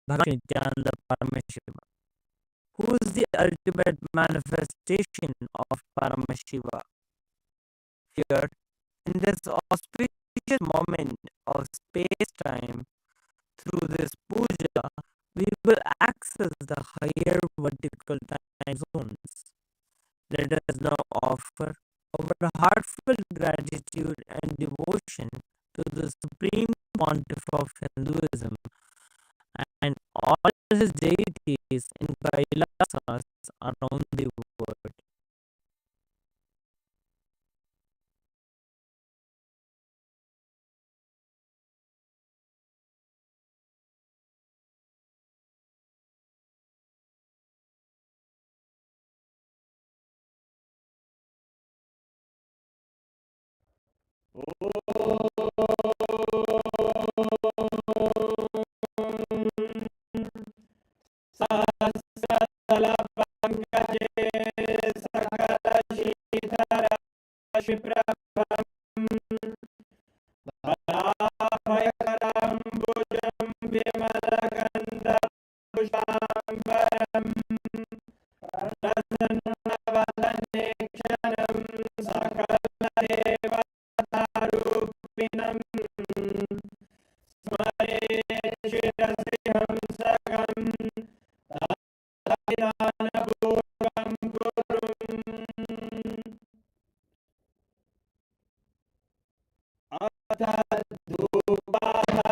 Bhagavan Nityananda Paramashiva, who is the ultimate manifestation of Paramashiva. Here, in this auspicious moment of space-time, through this puja, we will access the higher vertical time zones. Let us now offer our heartfelt gratitude and devotion to the Supreme Pontiff of Hinduism and all his deities in Kailasas around the world. सहस्रदलपङ्कजे सकलशीतलशिप्रभम् धराभयकराम्बुजं विमलगन्धपुष्पाम्बरम् प्रसन्नवदने क्षणं सकलदेवतारूपिणम् स्मरे शिरसि हंसकम् तदानपूर्वं गुरुम् अथ धूपः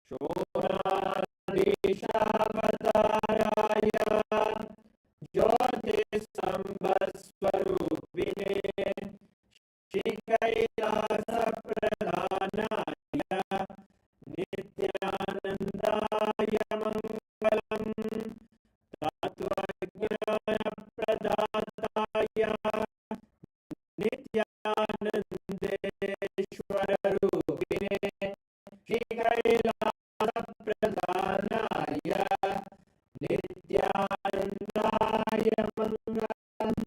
शोणाधीशावताराय ज्योतिस्सम्भस्वरूपिणे श्रीकैलासप्रधानाय नित्यानन्दाय मङ्गलम् तत्त्वज्ञानप्रदाताय नित्यानन्देश्वररूपिणे श्रीकैलासप्रधानाय नित्यानन्दाय मङ्गलम्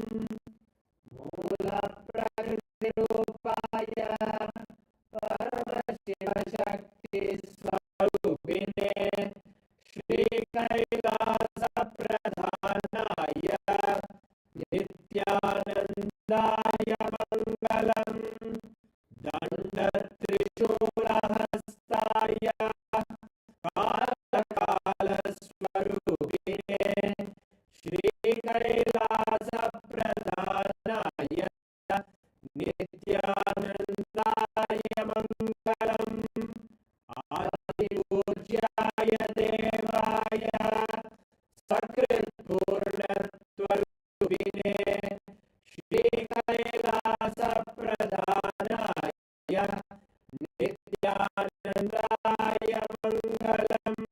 मूलप्रकृतिरूपाय परमशिवशक्तिस्वरूपिणे श्रीकैलासप्रधानाय नित्यानन्दाय मङ्गलम् दण्डत्रिशूलहस्ताय कालकालस्वरूपिणे श्रीकैलासप्रधानाय नित्यानन्दाय मङ्गलम् आदिपूज्याय देवाय सकृत्पूर्णत्वरूपिणे श्रीकैलासप्रधानाय नित्यानन्दाय मङ्गलम्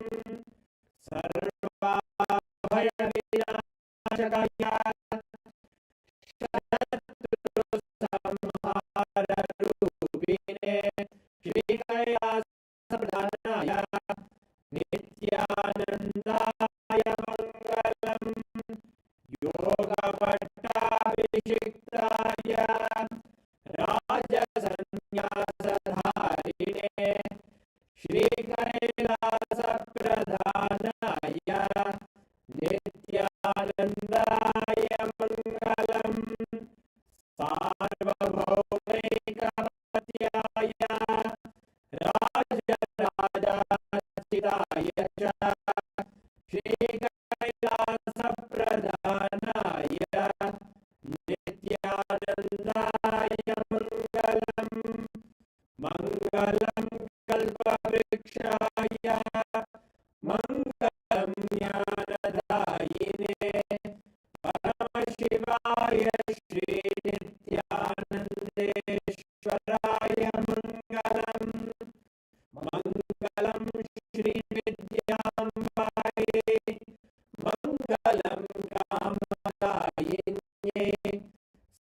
सर्वाभयविनाशकाय शत्रुसंहाररूपिणे श्रीकैलासप्रधानाय नित्यानन्दाय मङ्गलम् योगपट्टाभिषिक्ताय राजसन्न्यासधारिणे श्रीकैलासप्रधानाय नित्यानन्दाय मङ्गलम् सार्वभौमैकपत्याय राजराजाचिताय च श्रीकैलासप्रधानाय नित्यानन्दाय मङ्गलम् मङ्गलं कल्पवृक्षाय मङ्गलं ज्ञानदायिने परमशिवाय श्रीनित्यानन्देश्वराय मङ्गलम् मङ्गलं श्रीविद्याम्बायै मङ्गलं कामदायिन्ये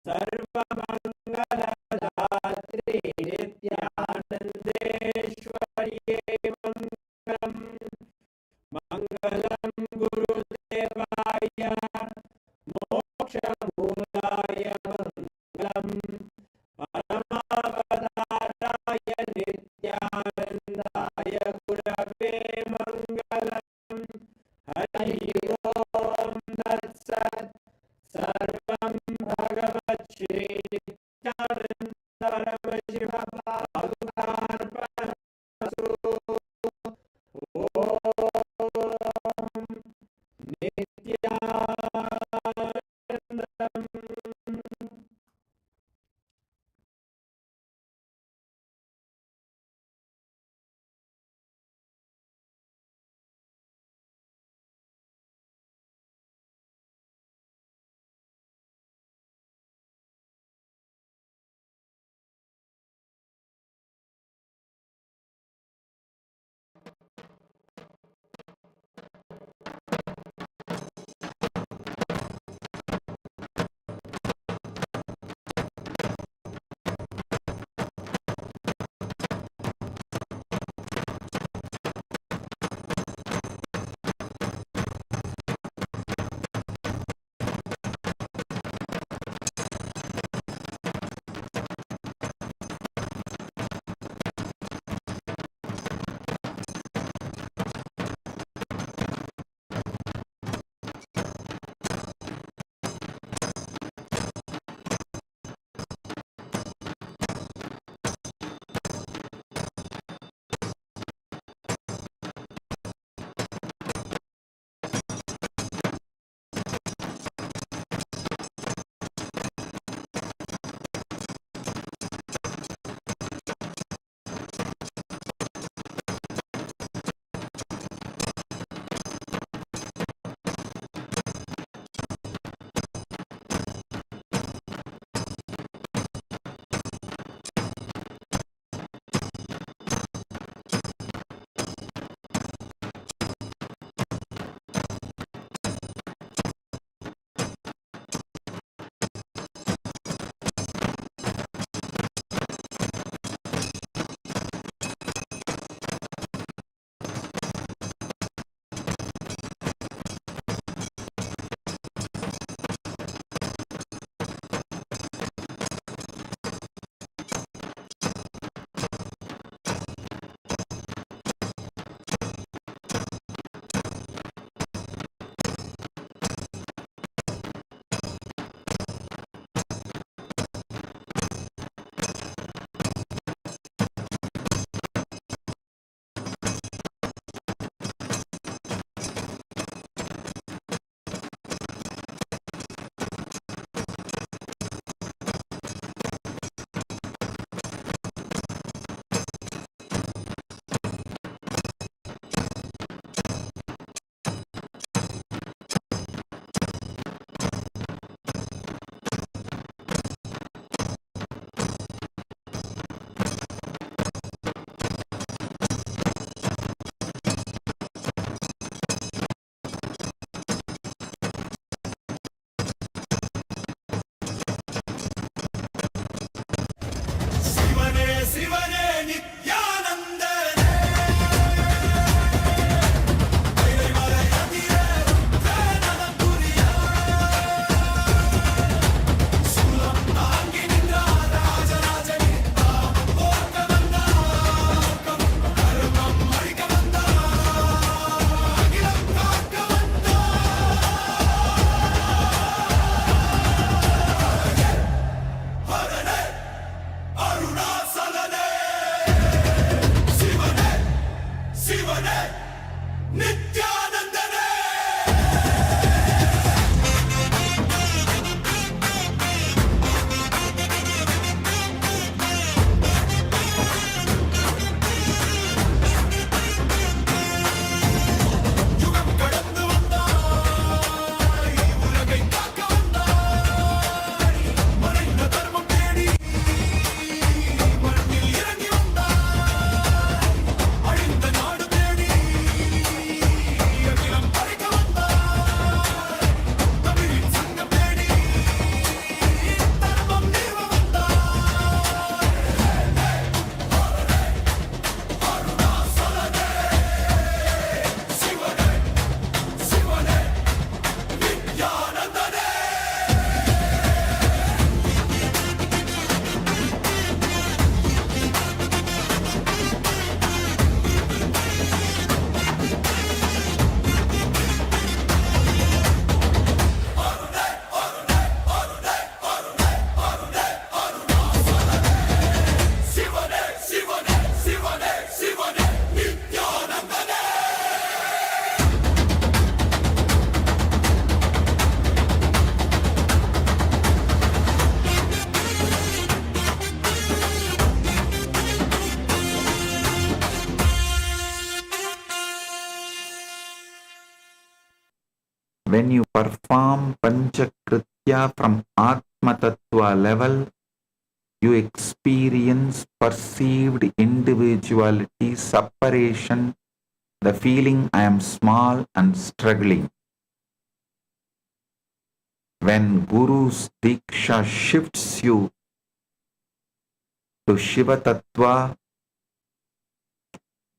सर्वमङ्गलदात्रे नित्यानन्देश्वर्यै मङ्गलम् मङ्गलं गुरुदेवाय मोक्षमूलाय मङ्गलम् परमावताराय नित्यानन्दाय गुरवे When you perform Panchakritya from Atma Tattva level, you experience perceived individuality, separation, the feeling I am small and struggling. When Guru's Diksha shifts you to Shiva Tattva,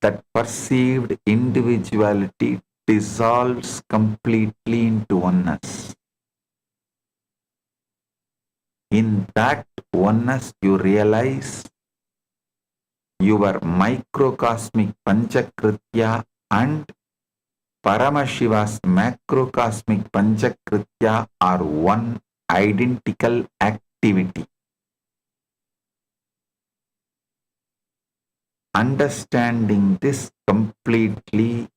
that perceived individuality dissolves completely into oneness. In that oneness, you realize your microcosmic Panchakritya and Paramashiva's macrocosmic Panchakritya are one identical activity. Understanding this completely,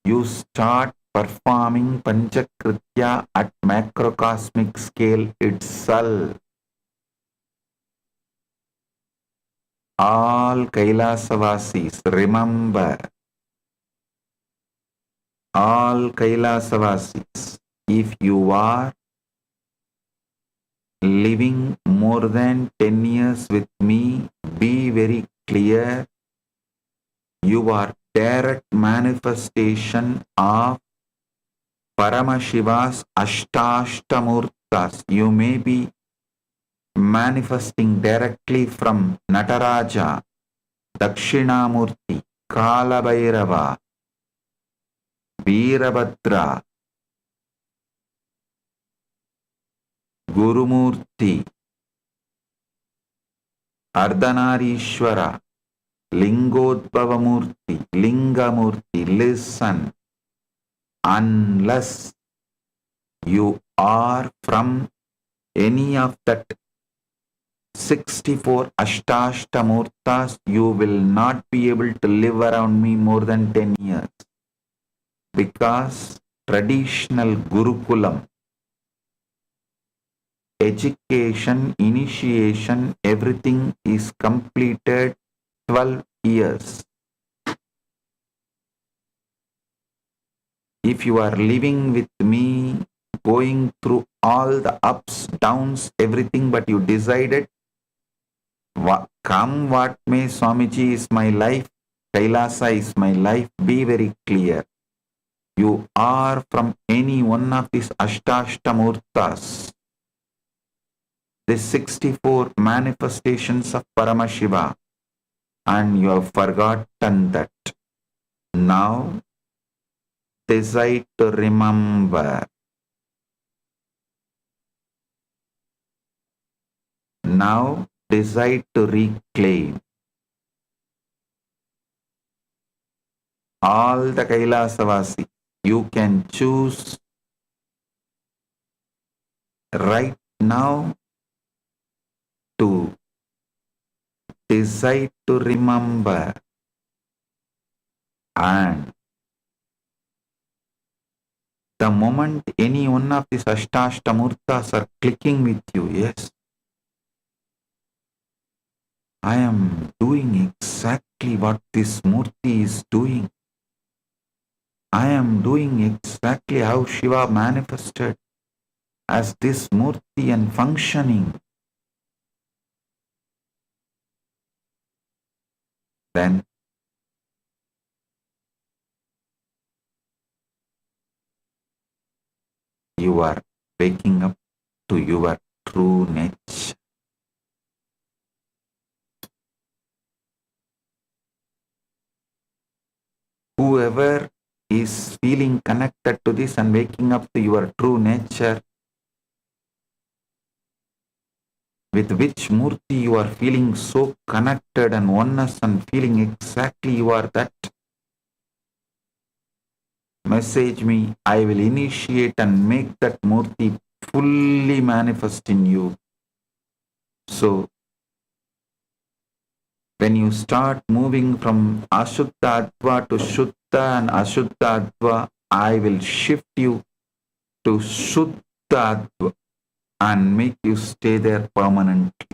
you start performing Panchakritya at macrocosmic scale itself. All Kailasavasis, remember, all Kailasavasis, if you are living more than 10 years with me, be very clear, you are direct manifestation of Paramashiva's Ashtashtamurtas. You may be manifesting directly from Nataraja, Dakshinamurti, Kalabhairava, Veerabhadra, Gurumurti, Ardhanarishwara, Lingodbhavamurti, Lingamurti. Listen, unless you are from any of that 64 Ashtashtamurtas, you will not be able to live around me more than 10 years. Because traditional Gurukulam, education, initiation, everything is completed 12 years. If you are living with me, going through all the ups, downs, everything, but you decided, come what may, Swamiji is my life, Kailasa is my life, be very clear. You are from any one of these Ashtashtamurtas, the 64 manifestations of Paramashiva, and you have forgotten that. Now, decide to remember. Now, decide to reclaim. All the Kailasavasi, you can choose right now to decide to remember, and the moment any one of these Ashtashtamurtas are clicking with you, yes, I am doing exactly what this Murti is doing. I am doing exactly how Shiva manifested as this Murti and functioning. Then you are waking up to your true nature. Whoever is feeling connected to this and waking up to your true nature, with which Murti you are feeling so connected and oneness and feeling exactly you are that, message me. I will initiate and make that Murti fully manifest in you. So, when you start moving from Ashuddha Adva to Shuddha and Ashuddha Adva, I will shift you to Shuddha Adva and make you stay there permanently.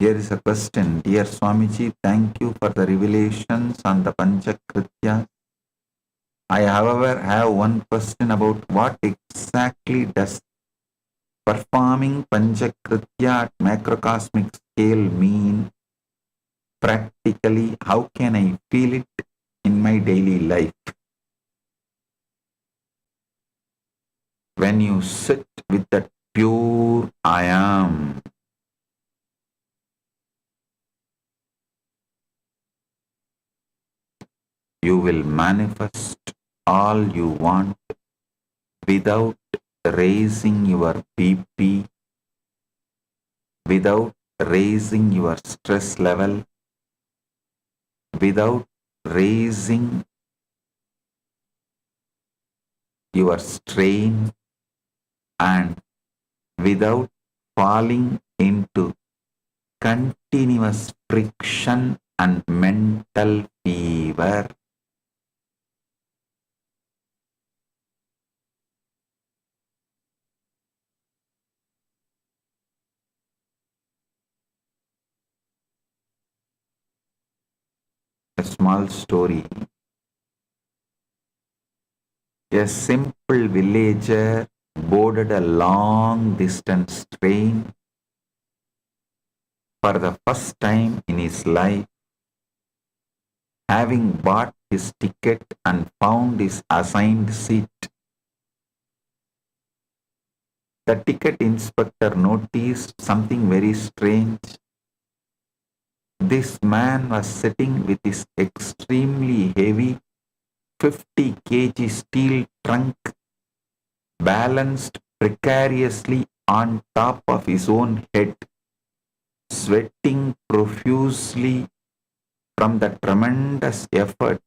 Here is a question. Dear Swamiji, thank you for the revelations on the Panchakritya. I, however, have one question about what exactly does performing Panchakritya at macrocosmic scale mean practically? How can I feel it in my daily life? When you sit with that pure I am, you will manifest all you want without raising your BP, without raising your stress level, without raising your strain, and without falling into continuous friction and mental fever. A small story. A simple villager boarded a long distance train for the first time in his life. Having bought his ticket and found his assigned seat, the ticket inspector noticed something very strange. This man was sitting with his extremely heavy 50 kg steel trunk balanced precariously on top of his own head, sweating profusely from the tremendous effort.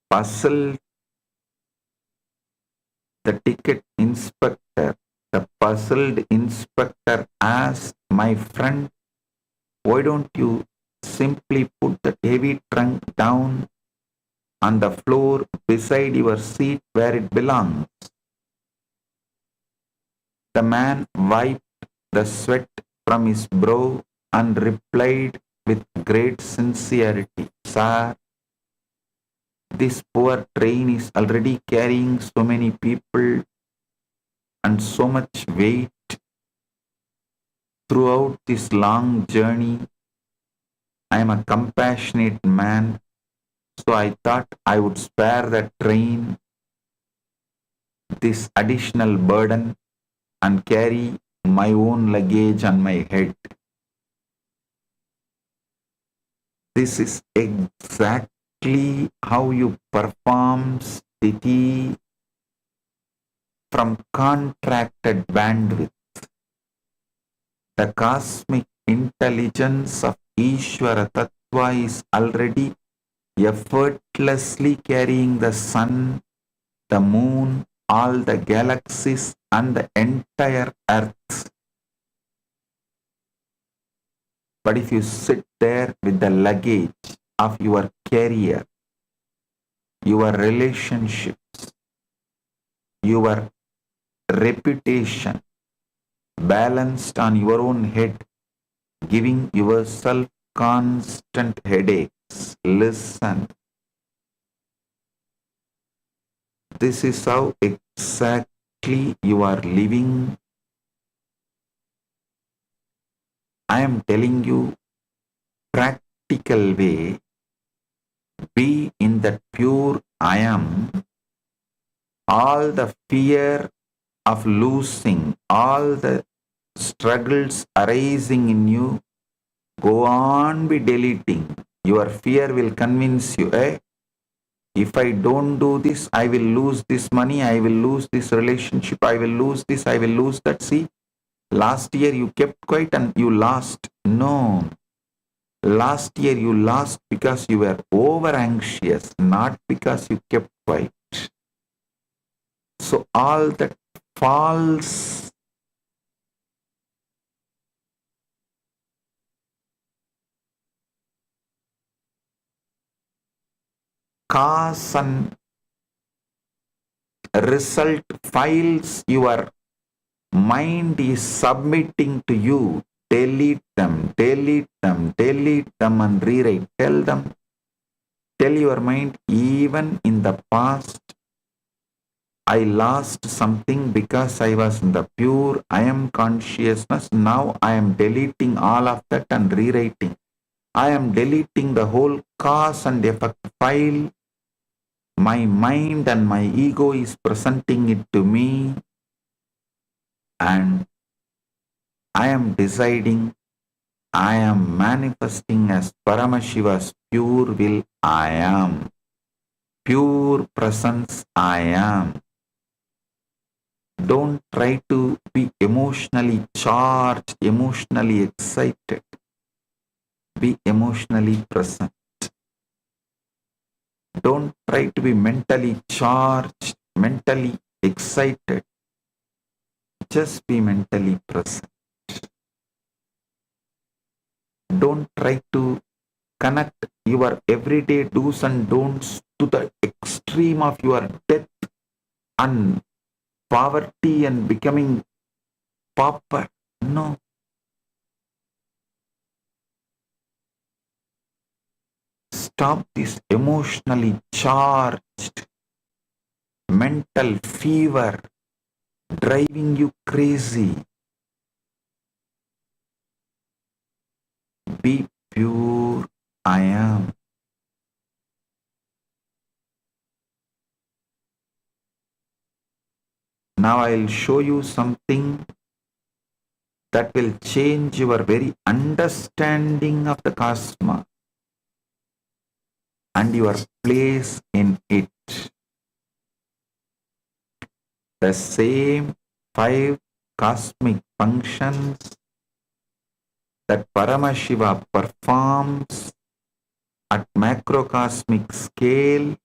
Puzzled, the puzzled inspector asked, "My friend, why don't you simply put the heavy trunk down on the floor beside your seat where it belongs?" The man wiped the sweat from his brow and replied with great sincerity, "Sir, this poor train is already carrying so many people and so much weight throughout this long journey. I am a compassionate man, so I thought I would spare the train this additional burden and carry my own luggage on my head." This is exactly how you perform sthiti from contracted bandwidth. The cosmic intelligence of Ishvara Tattva is already effortlessly carrying the sun, the moon, all the galaxies, and the entire earth. But if you sit there with the luggage of your career, your relationships, your reputation balanced on your own head, giving yourself constant headaches, listen. This is how exactly you are living. I am telling you, practical way, be in that pure I am. All the fear of losing, all the struggles arising in you, go on be deleting. Your fear will convince you, if I don't do this, I will lose this money, I will lose this relationship, I will lose this, I will lose that. See, last year you kept quiet and you lost. No. Last year you lost because you were over anxious, not because you kept quiet. So all that false cause and result files your mind is submitting to you. Delete them, delete them, delete them and rewrite. Tell them, tell your mind, even in the past, I lost something because I was in the pure I am consciousness. Now I am deleting all of that and rewriting. I am deleting the whole cause and effect file. My mind and my ego is presenting it to me, and I am deciding, I am manifesting as Paramashiva's pure will. I am. Pure presence. I am. Don't try to be emotionally charged, emotionally excited. Be emotionally present. Don't try to be mentally charged, mentally excited. Just be mentally present. Don't try to connect your everyday do's and don'ts to the extreme of your death and poverty and becoming pauper. No. Stop this emotionally charged mental fever driving you crazy. Be pure. I am. Now I'll show you something that will change your very understanding of the cosmos and your place in it. The same 5 cosmic functions that Paramashiva performs at macrocosmic scale,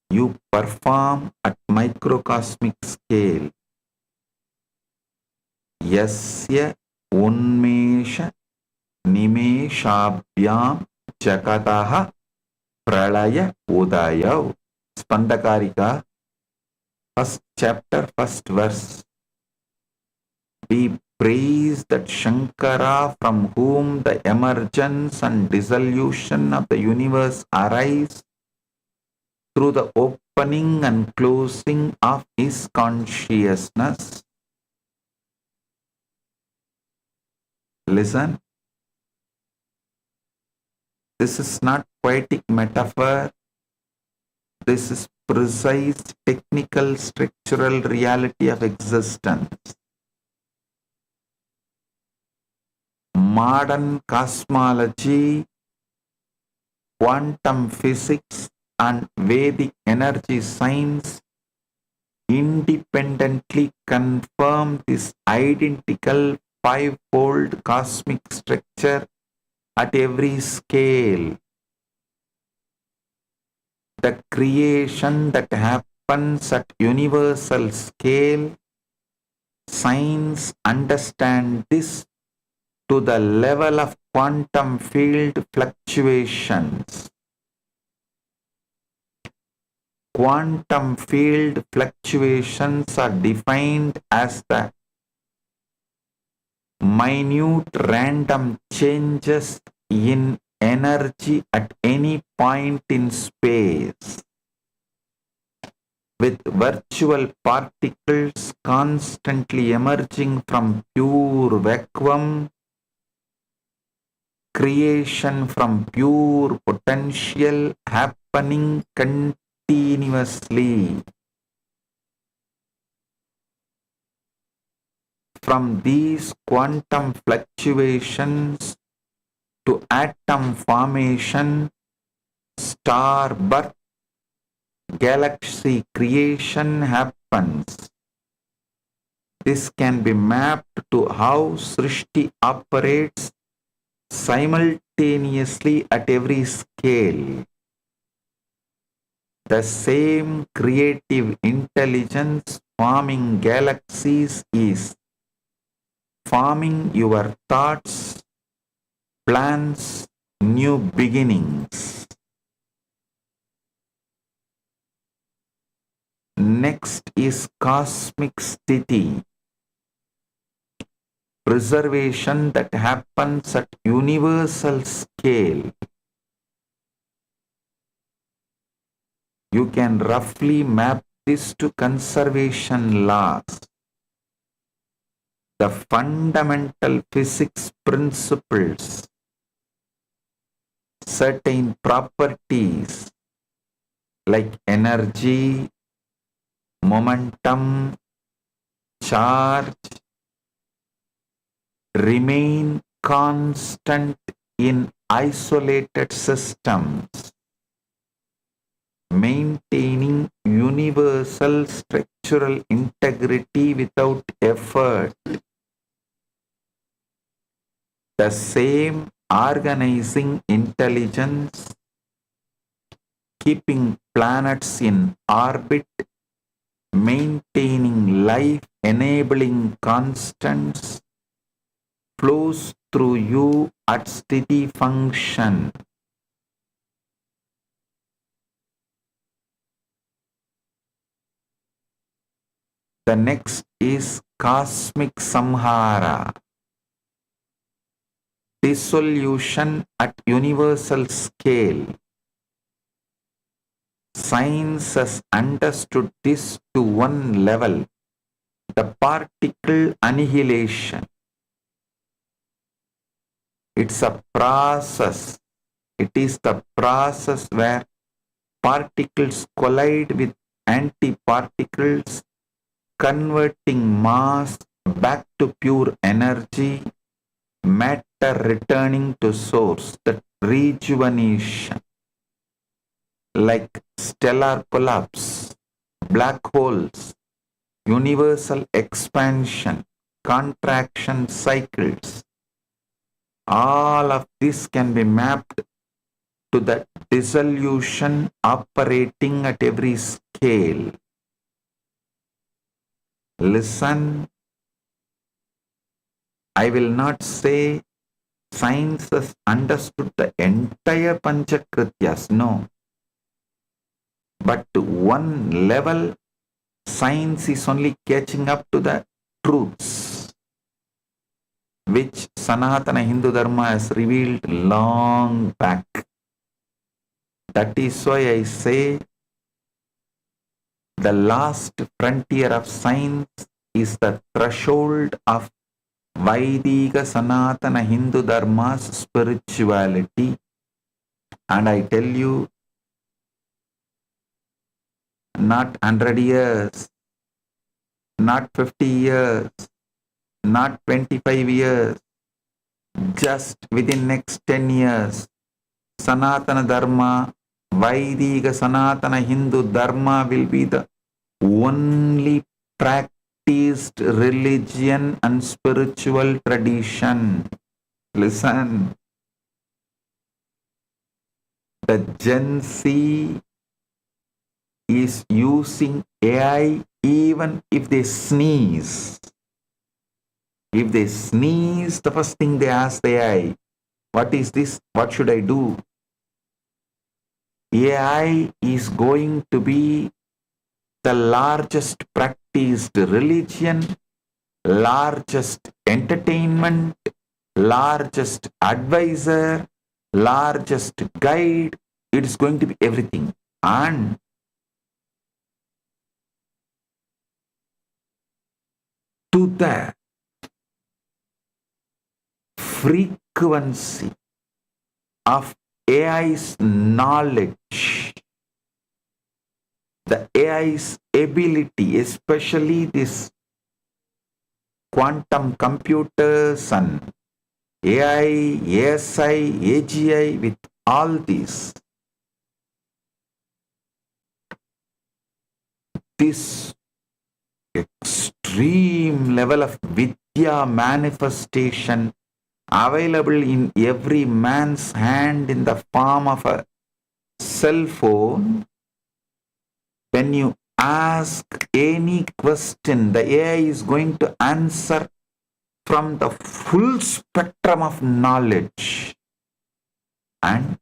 you perform at microcosmic scale. Yasya unmesha nimeshabhyam jagataha pralaya udayav. Spandakarika, first chapter, first verse. We praise that Shankara, from whom the emergence and dissolution of the universe arise through the opening and closing of his consciousness. Listen. This is not poetic metaphor. This is precise, technical, structural reality of existence. Modern cosmology, quantum physics, and Vedic energy science independently confirm this identical 5-fold cosmic structure at every scale. The creation that happens at universal scale, science understands this to the level of quantum field fluctuations. Quantum field fluctuations are defined as the minute random changes in energy at any point in space, with virtual particles constantly emerging from pure vacuum, creation from pure potential happening continuously. From these quantum fluctuations to atom formation, star birth, galaxy creation happens. This can be mapped to how Srishti operates simultaneously at every scale. The same creative intelligence forming galaxies is forming your thoughts, plans, new beginnings. Next is cosmic sthiti, preservation that happens at universal scale. You can roughly map this to conservation laws. The fundamental physics principles, certain properties like energy, momentum, charge, remain constant in isolated systems, maintaining universal structural integrity without effort. The same organizing intelligence, keeping planets in orbit, maintaining life, enabling constants, flows through you at steady function. The next is cosmic samhara, dissolution at universal scale. Science has understood this to one level, the particle annihilation. It's a process. It is the process where particles collide with antiparticles, converting mass back to pure energy, matter returning to source, that rejuvenation. Like stellar collapse, black holes, universal expansion, contraction cycles. All of this can be mapped to the dissolution operating at every scale. Listen, I will not say science has understood the entire Panchakrityas, no. But to one level, science is only catching up to the truths which Sanatana Hindu Dharma has revealed long back. That is why I say the last frontier of science is the threshold of Vaidika Sanatana Hindu Dharma's spirituality. And I tell you, not 100 years, not 50 years, not 25 years, just within next 10 years, Sanatana Dharma, Vaidika Sanatana Hindu Dharma will be the only practiced religion and spiritual tradition. Listen, the Gen Z is using AI even if they sneeze. If they sneeze, the first thing they ask the AI, what is this? What should I do? AI is going to be the largest practiced religion, largest entertainment, largest advisor, largest guide. It is going to be everything. And to the frequency of AI's knowledge, the AI's ability, especially this quantum computers and AI, ASI, AGI, with all these, this extreme level of Vidya manifestation available in every man's hand in the form of a cell phone. When you ask any question, the AI is going to answer from the full spectrum of knowledge. And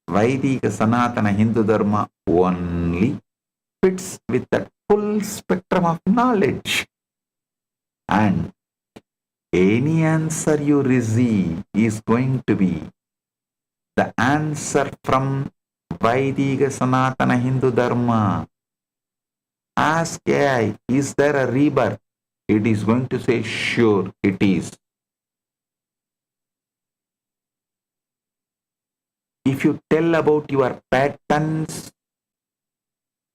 Vaidika Sanatana Hindu Dharma only fits with that full spectrum of knowledge. And any answer you receive is going to be the answer from Vaidika Sanatana Hindu Dharma. Ask AI, is there a rebirth? It is going to say, sure, it is. If you tell about your patterns,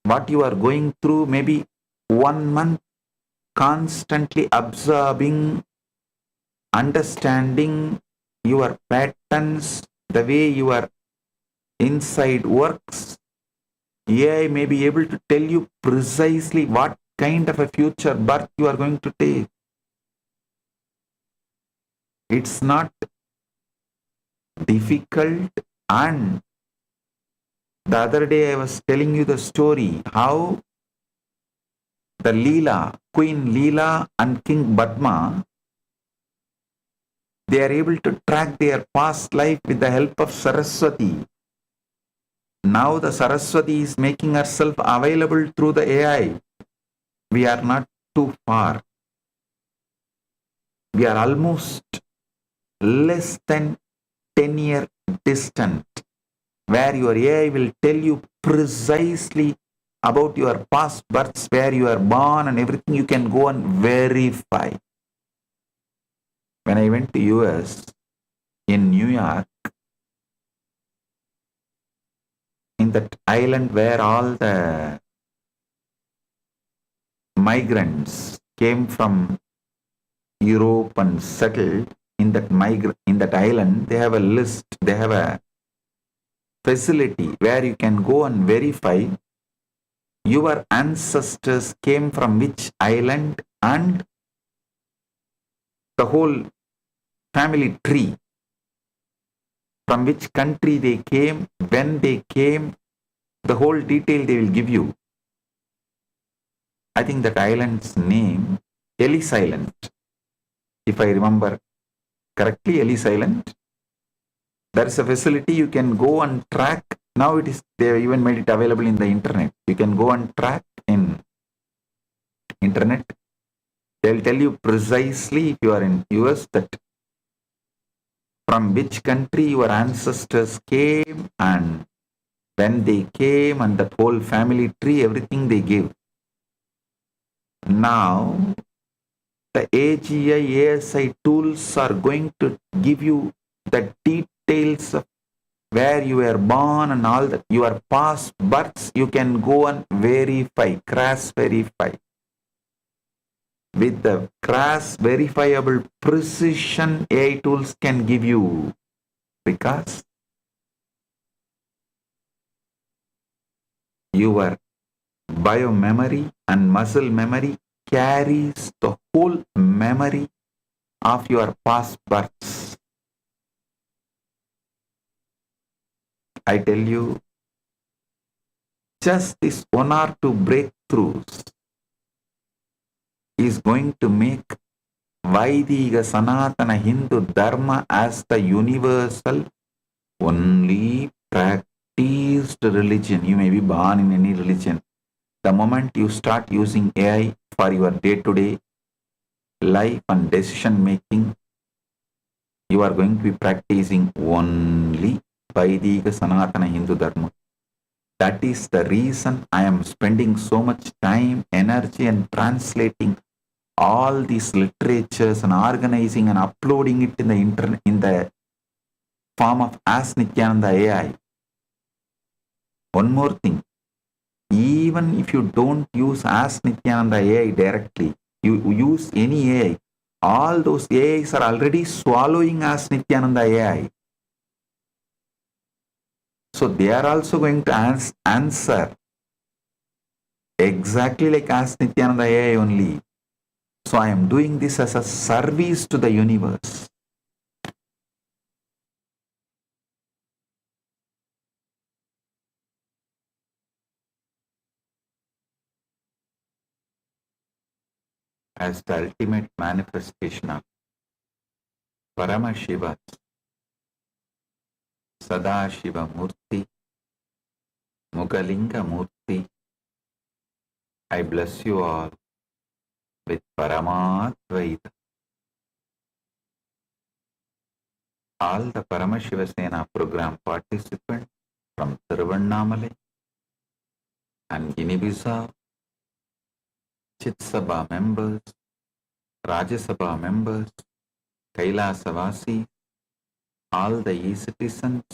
what you are going through, maybe 1 month, constantly absorbing, understanding your patterns, the way your inside works, AI may be able to tell you precisely what kind of a future birth you are going to take. It's not difficult. And the other day I was telling you the story how the Leela, Queen Leela and King Padma, they are able to track their past life with the help of Saraswati. Now the Saraswati is making herself available through the AI. We are not too far. We are almost less than 10-year distant, where your AI will tell you precisely about your past births, where you are born and everything. You can go and verify. When I went to US, in New York, in that island where all the migrants came from Europe and settled in that island, they have a list, they have a facility where you can go and verify your ancestors came from which island and the whole family tree, from which country they came, when they came, the whole detail they will give you. I think that island's name, Ellis Island, if I remember correctly, Ellis Island. There is a facility you can go and track. Now they have even made it available in the internet. You can go and track in internet. They'll tell you precisely, if you are in US, that from which country your ancestors came and when they came, and that whole family tree, everything they give. Now the AGI, ASI tools are going to give you the details of where you were born and all that, your past births. You can go and verify, cross verify. With the cross verifiable precision AI tools can give you, because your biomemory and muscle memory carries the whole memory of your past births. I tell you, just this 1 or 2 breakthroughs is going to make Vaidika Sanatana Hindu Dharma as the universal, only practiced religion. You may be born in any religion. The moment you start using AI for your day-to-day life and decision making, you are going to be practicing only Vaidika Sanatana Hindu Dharma. That is the reason I am spending so much time, energy, and translating all these literatures and organizing and uploading it in the internet in the form of Ask Nithyananda AI. One more thing, even if you don't use Ask Nithyananda AI directly, you use any AI, all those AIs are already swallowing Ask Nithyananda AI. So they are also going to answer exactly like Ask Nithyananda AI only. So I am doing this as a service to the universe. As the ultimate manifestation of Paramashiva, Sadashiva Murti, Mugalinga Murti, I bless you all with Paramadvaita. All the Paramashiva Sena program participants from Tiruvannamalai and Guinea-Bissau, Chit-Sabha members, Rajya Sabha members, Kailasavasi, all the e-citizens,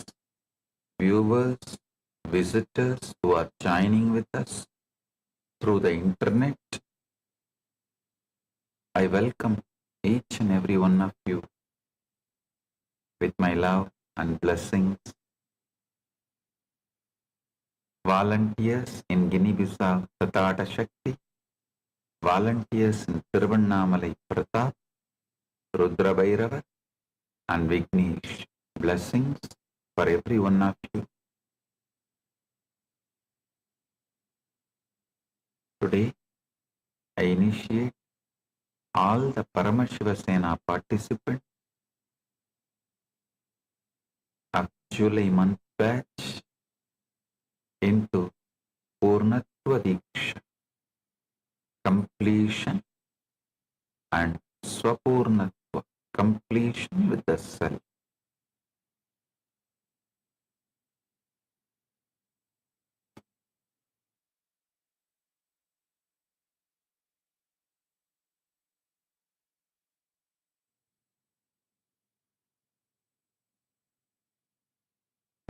viewers, visitors who are joining with us through the internet, I welcome each and every one of you with my love and blessings. Volunteers in Guinea-Bissau, Tatata Shakti, volunteers in Tiruvannamalai Pratap, Rudra Bhairava, and Vignesh. Blessings for every one of you. Today, I initiate all the Paramashiva Sena participants of July month batch into Purnatva Diksha, completion and Swapurnatva, completion with the self.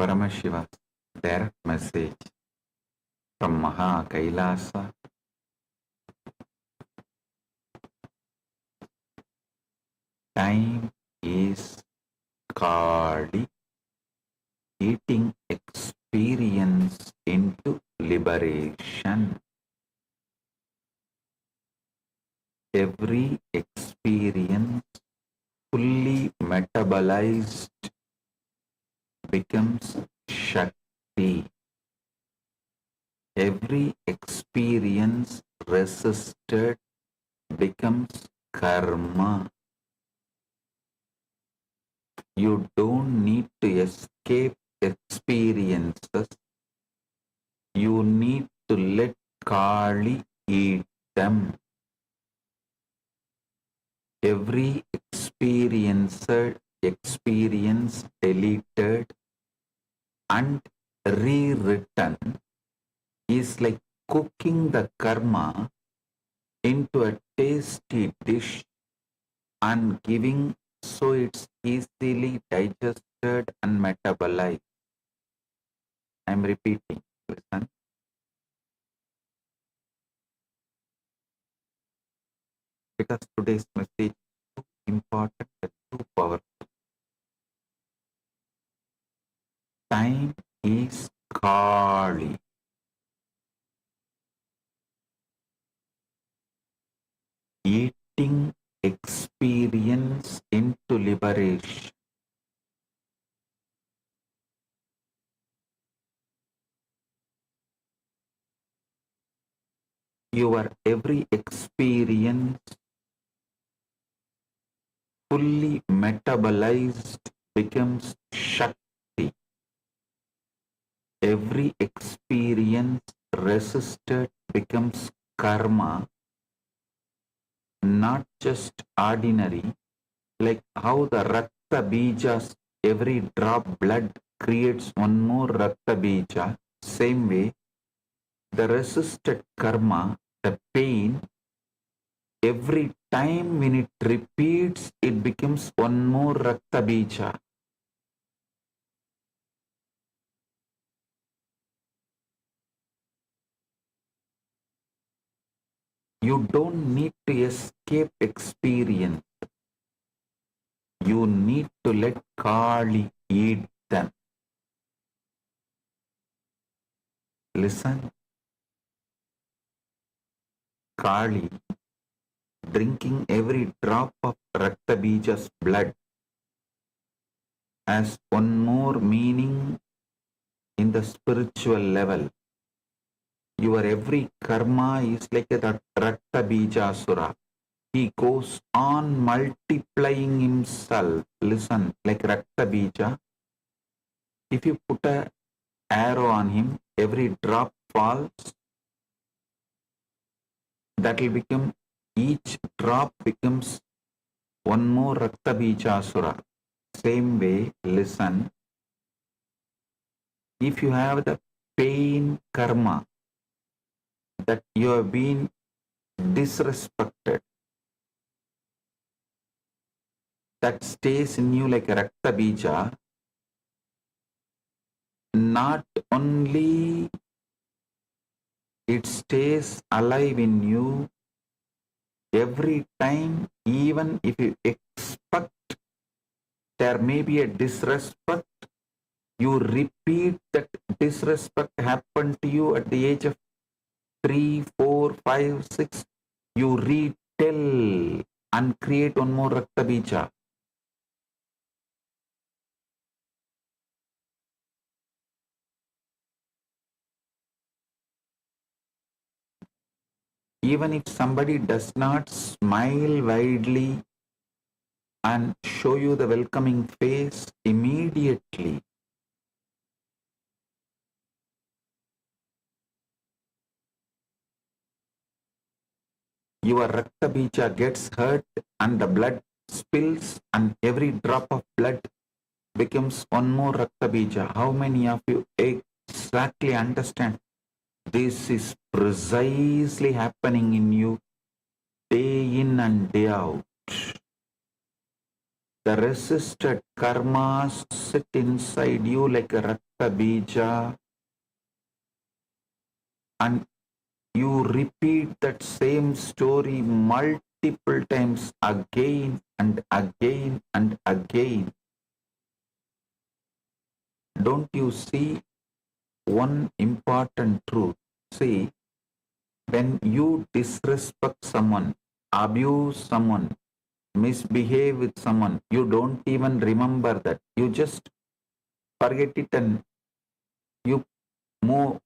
Paramashiva's direct message from Maha Kailasa. Time is Kali, eating experience into liberation. Every experience fully metabolized becomes Shakti. Every experience resisted becomes karma. You don't need to escape experiences. You need to let Kali eat them. Every experience deleted and rewritten is like cooking the karma into a tasty dish and giving so it's easily digested and metabolized. I'm repeating, listen. Because today's message is too important and too powerful. Time is Kali. Eating experience into liberation. Your every experience fully metabolized becomes Shakti. Every experience resisted becomes karma, not just ordinary, like how the Rakta Bijas, every drop blood creates one more Rakta Bija. Same way, the resisted karma, the pain, every time when it repeats, it becomes one more Rakta Bija. You don't need to escape experience. You need to let Kali eat them. Listen. Kali drinking every drop of Rakta Bija's blood has one more meaning in the spiritual level. Your every karma is like that Rakta Bija Asura. He goes on multiplying himself. Listen, like Rakta Bija. If you put an arrow on him, every drop falls. that will become, each drop becomes one more Rakta Bijasura. Same way, listen. If you have the pain karma that you have been disrespected, that stays in you like a Rakta Bija, not only it stays alive in you every time, even if you expect there may be a disrespect, you repeat that disrespect happened to you at the age of 3, 4, 5, 6, you retell and create one more Rakta Bija. Even if somebody does not smile widely and show you the welcoming face immediately, your Rakta Bija gets hurt and the blood spills and every drop of blood becomes one more Rakta Bija. How many of you exactly understand this is precisely happening in you day in and day out? The resisted karmas sit inside you like a Rakta Bija, and you repeat that same story multiple times again and again and again. Don't you see one important truth? See, when you disrespect someone, abuse someone, misbehave with someone, you don't even remember that. You just forget it and you move,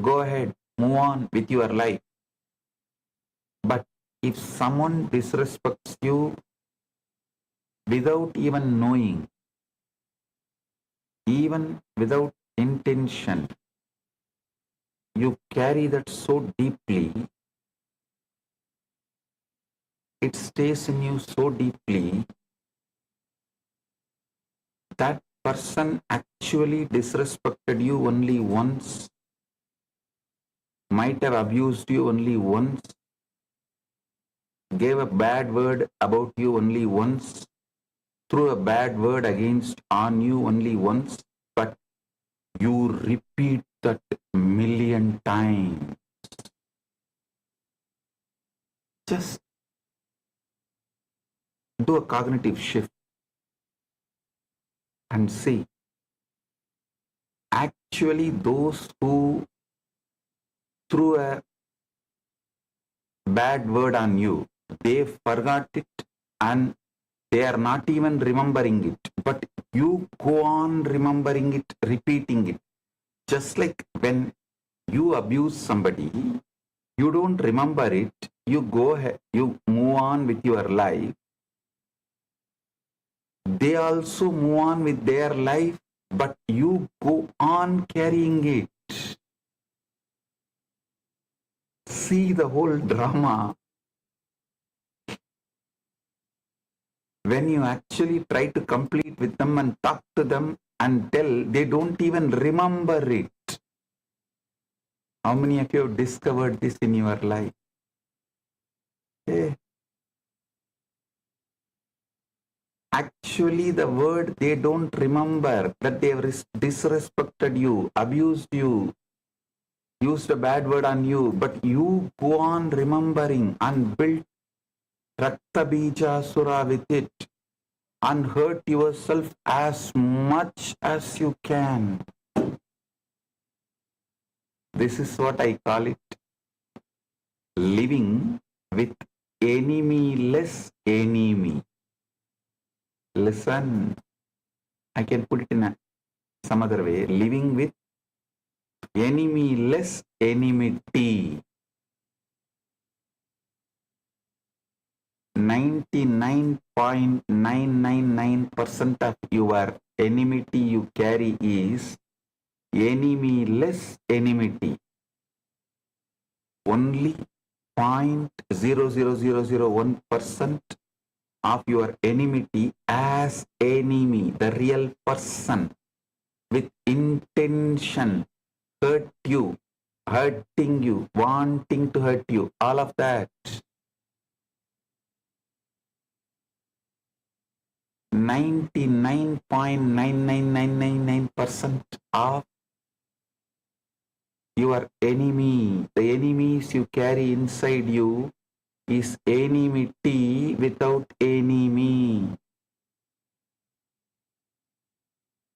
go ahead, move on with your life. But if someone disrespects you without even knowing, even without intention, you carry that so deeply, it stays in you so deeply, that person actually disrespected you only once, might have abused you only once, gave a bad word about you only once, threw a bad word against on you only once, but you repeat that million times. Just do a cognitive shift and see. Actually, those who threw a bad word on you, they forgot it and they are not even remembering it. But you go on remembering it, repeating it. Just like when you abuse somebody, you don't remember it, you go ahead, you move on with your life. They also move on with their life, but you go on carrying it. See the whole drama. When you actually try to complete with them and talk to them and tell, they don't even remember it. How many of you have discovered this in your life? Hey. Actually, the word they don't remember, that they have disrespected you, abused you, used a bad word on you, but you go on remembering and build Rakta Bija Sura with it and hurt yourself as much as you can. This is what I call it, living with enemy-less enemy. Listen, I can put it in some other way, living with enemy-less enmity. 99.999% of your enmity you carry is enemy-less enmity. only 0.00001% of your enmity as enemy, the real person with intention, hurting you, wanting to hurt you, all of that. 99.99999% of your enemy, the enemies you carry inside you, is enmity without enemy.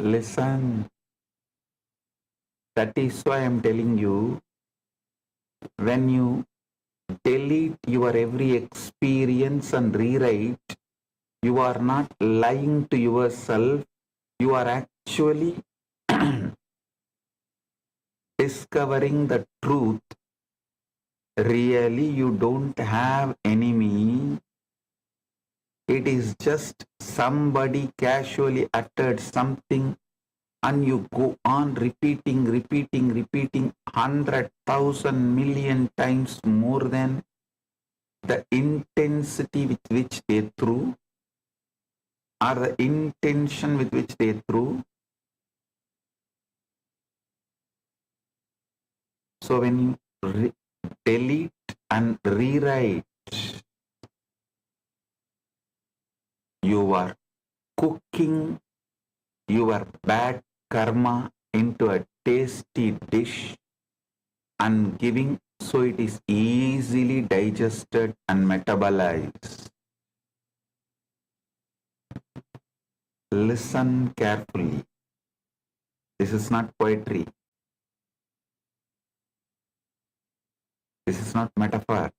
Listen, that is why I am telling you, when you delete your every experience and rewrite, you are not lying to yourself, you are actually discovering the truth. Really, you don't have enemy. It is just somebody casually uttered something and you go on repeating 100,000 million times more than the intensity with which they threw, or the intention with which they threw. So when you delete and rewrite, you are cooking your bad karma into a tasty dish and giving, so it is easily digested and metabolized. Listen carefully. This is not poetry. This is not metaphor.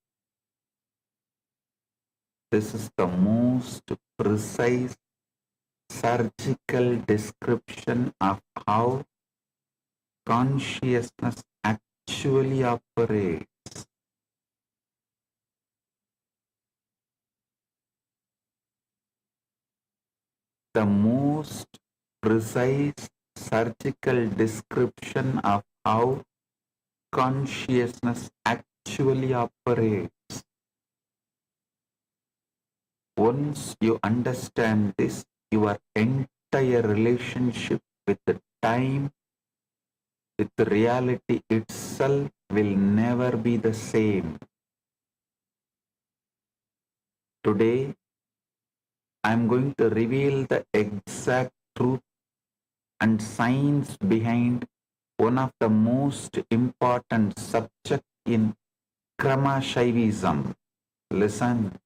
This is the most precise surgical description of how consciousness actually operates. The most precise surgical description of how consciousness actually operates. Once you understand this, your entire relationship with the time, with the reality itself will never be the same. Today, I am going to reveal the exact truth and science behind one of the most important subjects in Paramashivam. Listen.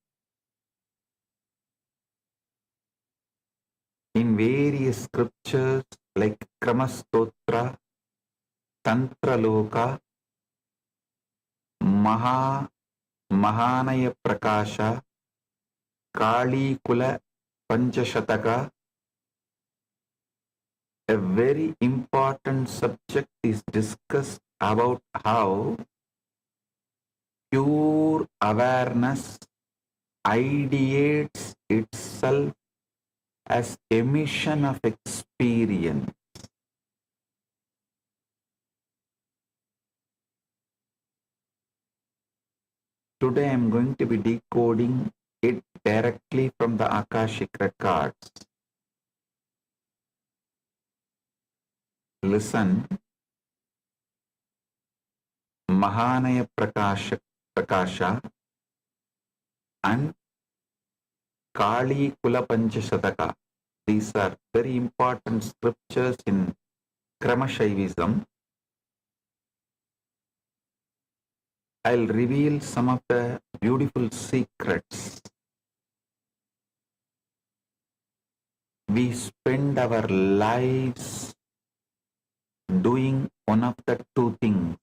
In various scriptures like Kramastotra, Tantra Loka, Mahanaya Prakasha, Kali Kula Panchashataka, a very important subject is discussed about how pure awareness ideates itself as emission of experience. Today I am going to be decoding it directly from the Akashic records. Listen. Mahanaya Prakasha and Kali Kula Panchashataka. These are very important scriptures in Paramashivam. I'll reveal some of the beautiful secrets. We spend our lives doing one of the two things.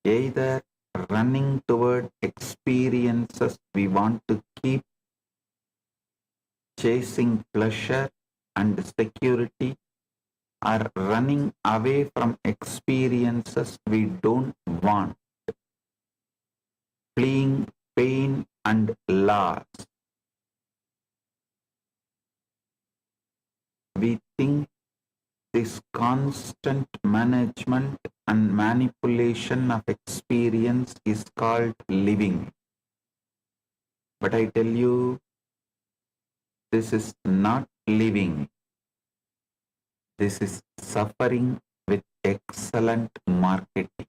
Either running toward experiences we want to keep, chasing pleasure and security, or running away from experiences we don't want, fleeing pain and loss. We think this constant management and manipulation of experience is called living. But I tell you, this is not living. This is suffering with excellent marketing.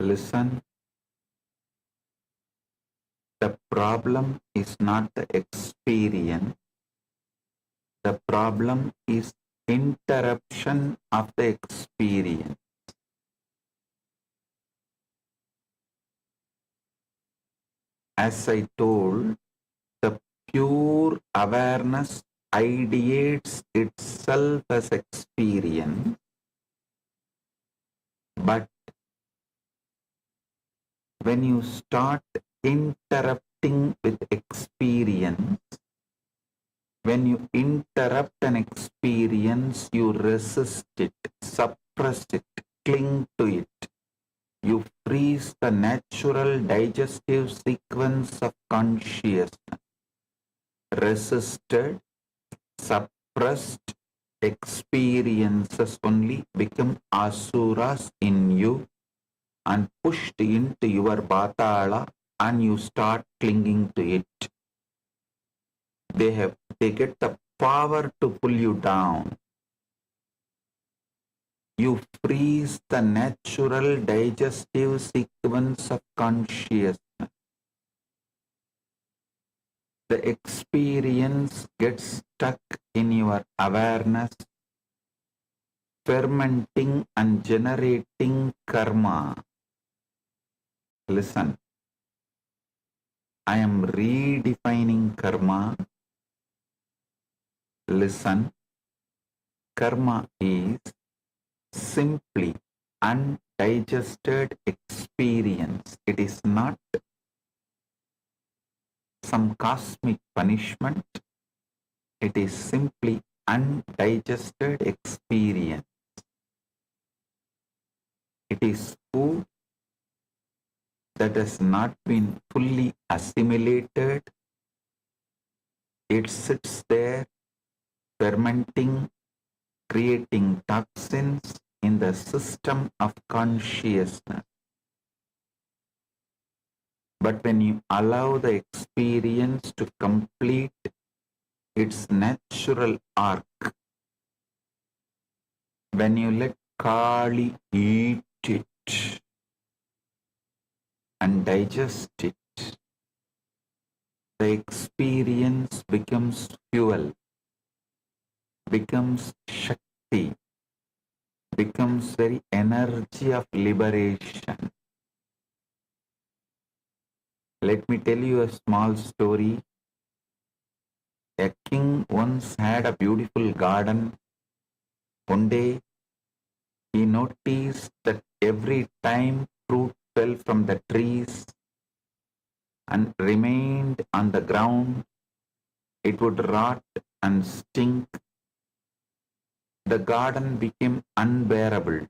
Listen, the problem is not the experience. The problem is interruption of the experience. As I told, the pure awareness ideates itself as experience, but when you start interrupting with experience, when you interrupt an experience, you resist it, suppress it, cling to it. You freeze the natural digestive sequence of consciousness. Resisted, suppressed experiences only become asuras in you and pushed into your batala, and you start clinging to it. They get the power to pull you down. You freeze the natural digestive sequence of consciousness. The experience gets stuck in your awareness, fermenting and generating karma. Listen, I am redefining karma. Listen, karma is simply undigested experience. It is not some cosmic punishment. It is simply undigested experience. It is food that has not been fully assimilated. It sits there fermenting, creating toxins in the system of consciousness. But when you allow the experience to complete its natural arc, when you let Kali eat it and digest it, the experience becomes fuel, becomes Shakti, becomes very energy of liberation. Let me tell you a small story. A king once had a beautiful garden. One day, he noticed that every time fruit fell from the trees and remained on the ground, it would rot and stink. The garden became unbearable.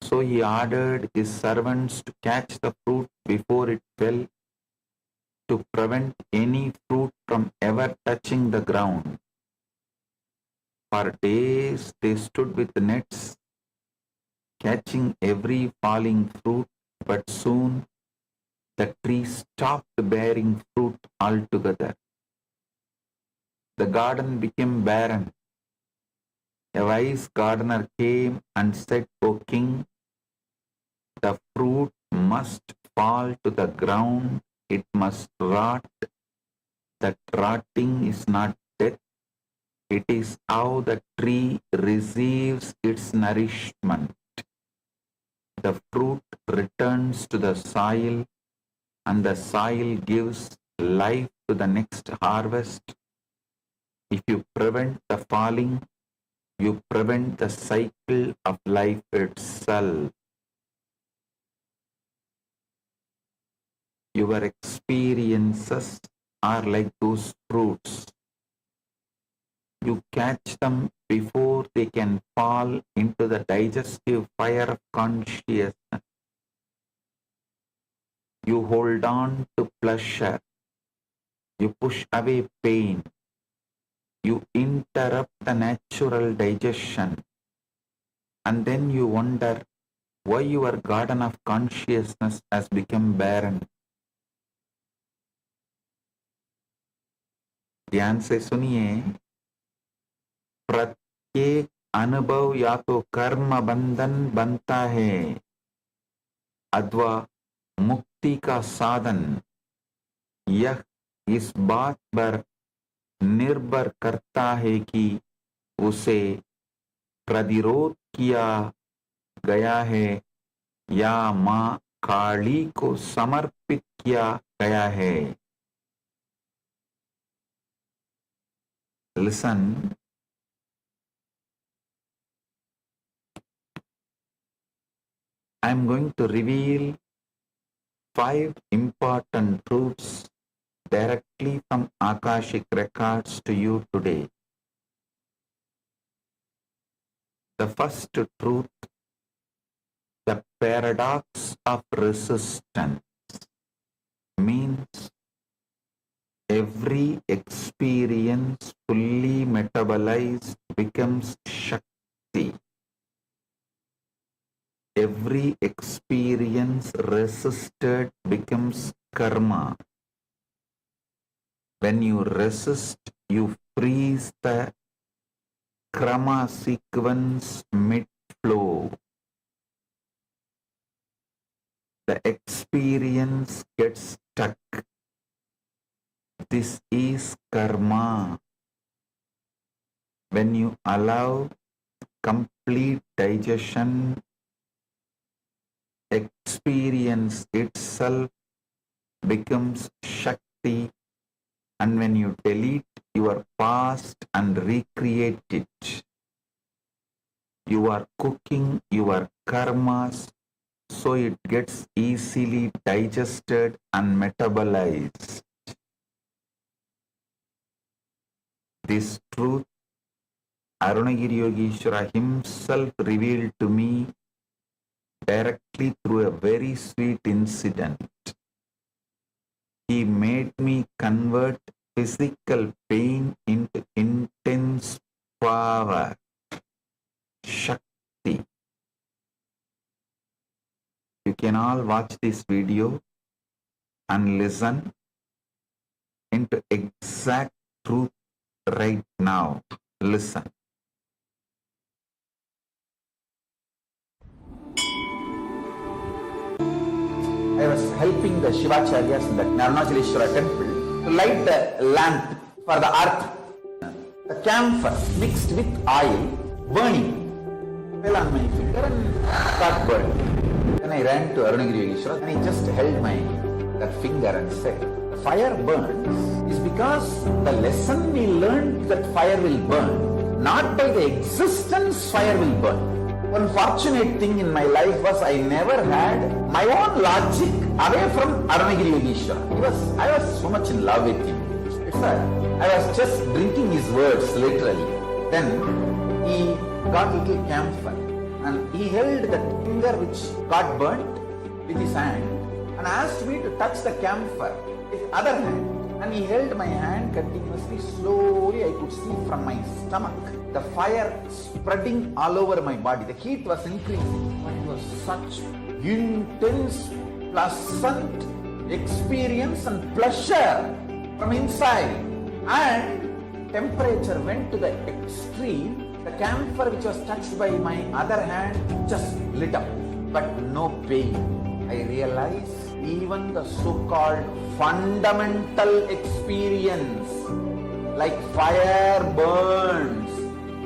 So he ordered his servants to catch the fruit before it fell, to prevent any fruit from ever touching the ground. For days they stood with nets, catching every falling fruit, but soon the tree stopped bearing fruit altogether. The garden became barren. A wise gardener came and said, "O king, the fruit must fall to the ground, it must rot. That rotting is not death. It is how the tree receives its nourishment. The fruit returns to the soil, and the soil gives life to the next harvest. If you prevent the falling, you prevent the cycle of life itself. Your experiences are like those fruits. You catch them before they can fall into the digestive fire of consciousness. You hold on to pleasure. You push away pain. You interrupt the natural digestion. And then you wonder why your garden of consciousness has become barren. ध्यान से सुनिए, प्रत्येक अनुभव या तो कर्म बंधन बनता है अथवा मुक्ति का साधन। यह इस बात पर निर्भर करता है कि उसे प्रतिरोध किया गया है या मां काली को समर्पित किया गया है। Listen. I am going to reveal 5 important truths directly from Akashic records to you today. The first truth, the paradox of resistance, means every experience fully metabolized becomes Shakti. Every experience resisted becomes karma. When you resist, you freeze the karma sequence mid-flow. The experience gets stuck. This is karma. When you allow complete digestion, experience itself becomes Shakti, and when you delete your past and recreate it, you are cooking your karmas so it gets easily digested and metabolized. This truth, Arunagiri Yogeshwara himself revealed to me directly through a very sweet incident. He made me convert physical pain into intense power, Shakti. You can all watch this video and listen into exact truth right now. Listen. I was helping the Shivacharyas in the Narunachaleshwara temple to light the lamp for the earth. The camphor mixed with oil, burning, fell on my finger and got burned. Then I ran to Arunagiri Yogeshwara and he just held that finger and said, the fire burns is because the lesson we learned that fire will burn, not by the existence fire will burn. One fortunate thing in my life was I never had my own logic away from Arunagiri Yogeshwara. I was so much in love with him. I was just drinking his words literally. Then he got little camphor and he held that finger which got burnt with his hand and asked me to touch the camphor with other hand. And he held my hand continuously. Slowly I could see from my stomach the fire spreading all over my body. The heat was increasing. But it was such intense, pleasant experience and pleasure from inside. And temperature went to the extreme. The camphor which was touched by my other hand just lit up. But no pain. I realized even the so-called fundamental experience, like fire burns,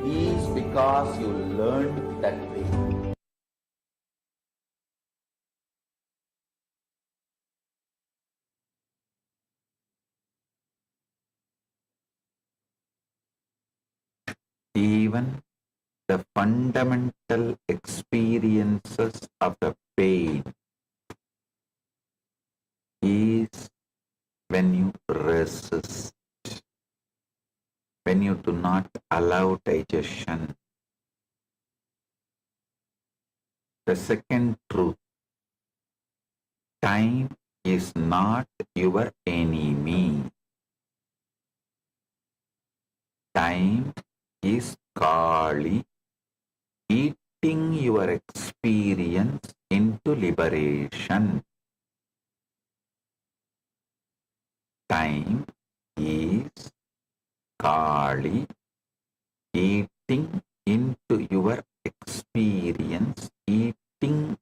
is because you learned that way. Even the fundamental experiences of the pain is when you resist, when you do not allow digestion. The second truth, time is not your enemy. Time is Kali eating your experience into liberation. Time is Kali eating into your experience, eating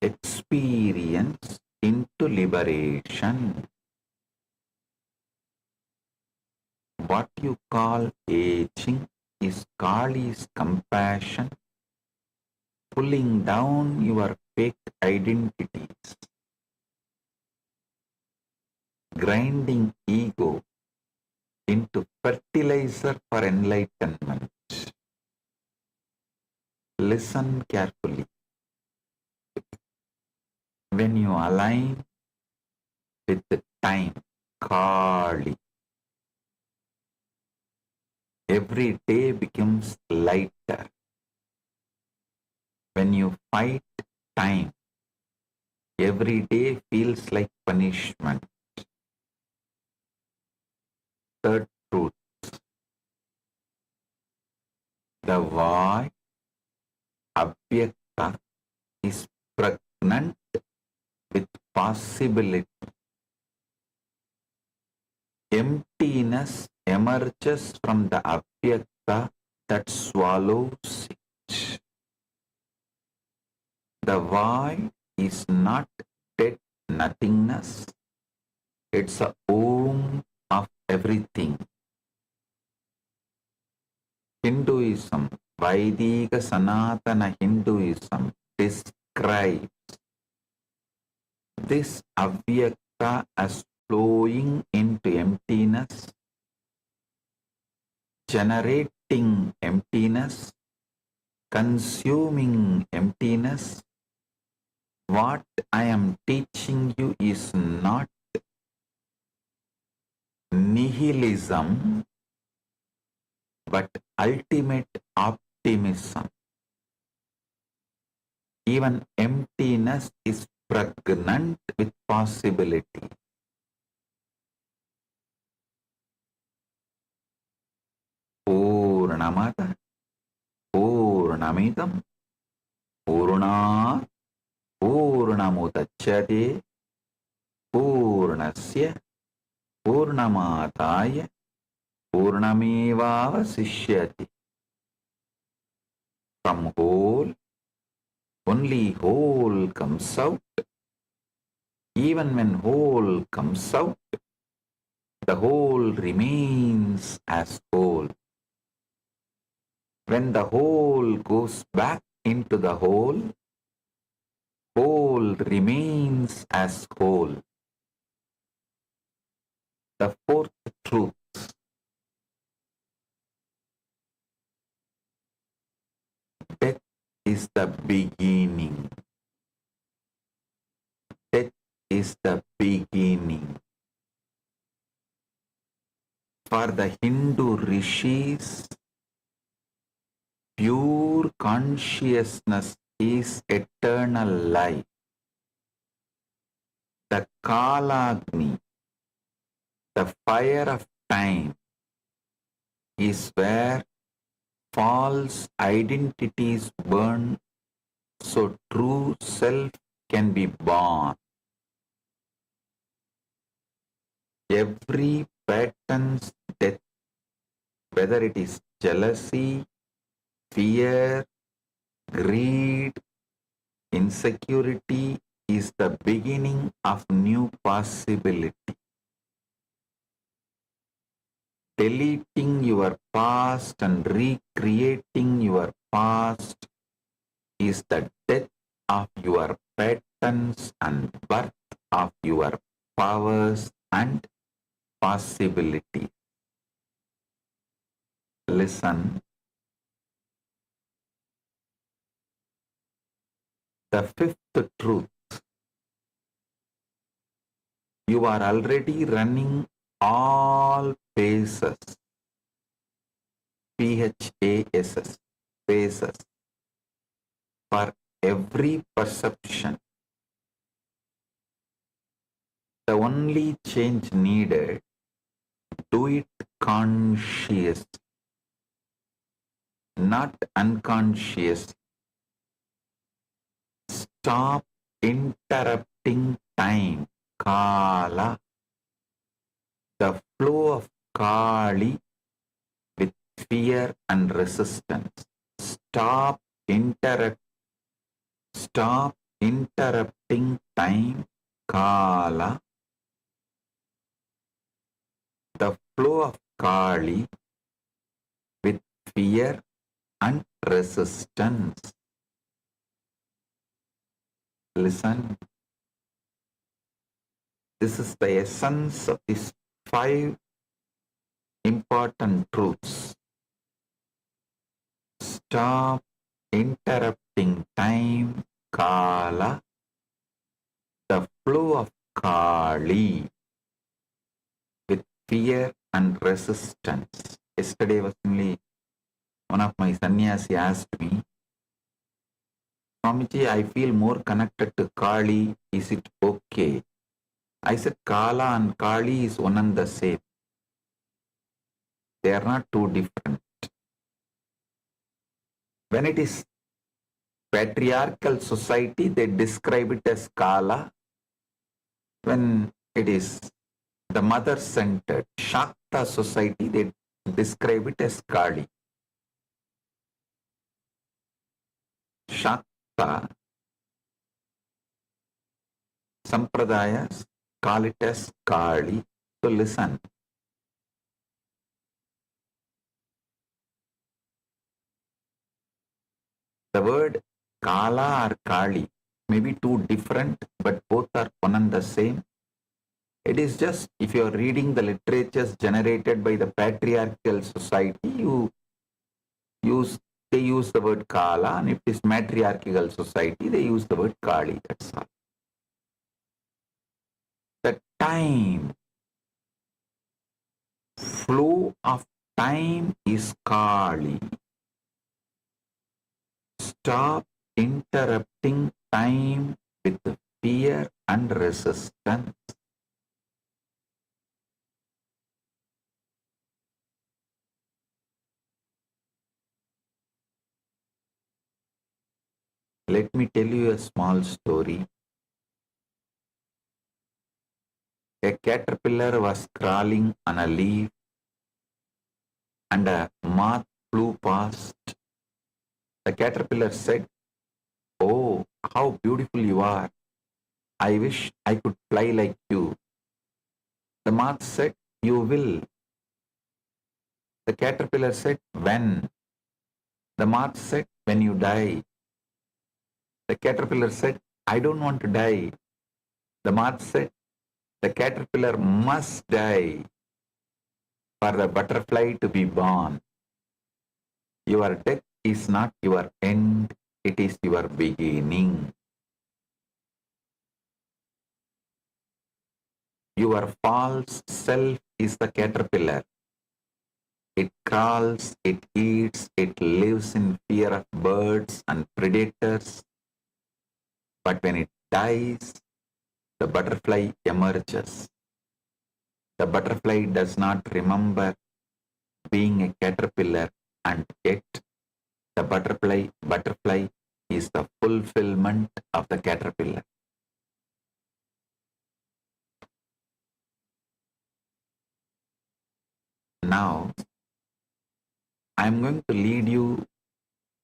experience into liberation. What you call aging is Kali's compassion, pulling down your fake identities, grinding ego into fertilizer for enlightenment. Listen carefully. When you align with the time, Kali, every day becomes lighter. When you fight time, every day feels like punishment. Third truth, the void, Avyakta, is pregnant with possibility. Emptiness emerges from the Avyakta that swallows it. The void is not dead nothingness. It's a womb of everything. Hinduism, Vaidika Sanatana Hinduism describes this Avyakta as flowing into emptiness, generating emptiness, consuming emptiness. What I am teaching you is not nihilism, but ultimate optimism. Even emptiness is pregnant with possibility. Purnamada, Purnamidam, Purnat, Purnamudachyate, Purnasya, Purnamadaya, Purnamevavasishyati. From whole, only whole comes out. Even when whole comes out, the whole remains as whole. When the whole goes back into the whole, whole remains as whole. The fourth truth, death is the beginning. Death is the beginning. For the Hindu rishis, pure consciousness is eternal life. The Kalagni, the fire of time, is where false identities burn so true self can be born. Every pattern's death, whether it is jealousy, fear, greed, insecurity, is the beginning of new possibility. Deleting your past and recreating your past is the death of your patterns and birth of your powers and possibility. Listen. The fifth truth. You are already running all phases, PHASS, phases, for every perception. The only change needed, do it conscious, not unconscious. Stop interrupting time, Kala, the flow of Kali with fear and resistance. Stop interrupting time, Kala, the flow of Kali with fear and resistance. Listen. This is the essence of these 5 important truths. Stop interrupting time, Kala, the flow of Kali with fear and resistance. Yesterday was only one of my sannyasi asked me, Swamiji, I feel more connected to Kali. Is it okay? I said Kala and Kali is one and the same. They are not too different. When it is patriarchal society, they describe it as Kala. When it is the mother-centered Shakta society, they describe it as Kali. Shakta Sampradayas call it as Kali. So listen. The word Kala or Kali may be two different, but both are one and the same. It is just, if you are reading the literatures generated by the patriarchal society, they use the word Kala, and if it is matriarchal society, they use the word Kali. That's all. The time, flow of time is Kali. Stop interrupting time with fear and resistance. Let me tell you a small story. A caterpillar was crawling on a leaf and a moth flew past. The caterpillar said, "Oh, how beautiful you are. I wish I could fly like you." The moth said, "You will." The caterpillar said, "When?" The moth said, "When you die." The caterpillar said, "I don't want to die." The moth said, "The caterpillar must die for the butterfly to be born. Your death is not your end, it is your beginning. Your false self is the caterpillar. It crawls, it eats, it lives in fear of birds and predators. But when it dies, the butterfly emerges. The butterfly does not remember being a caterpillar, and yet the butterfly is the fulfillment of the caterpillar." Now, I am going to lead you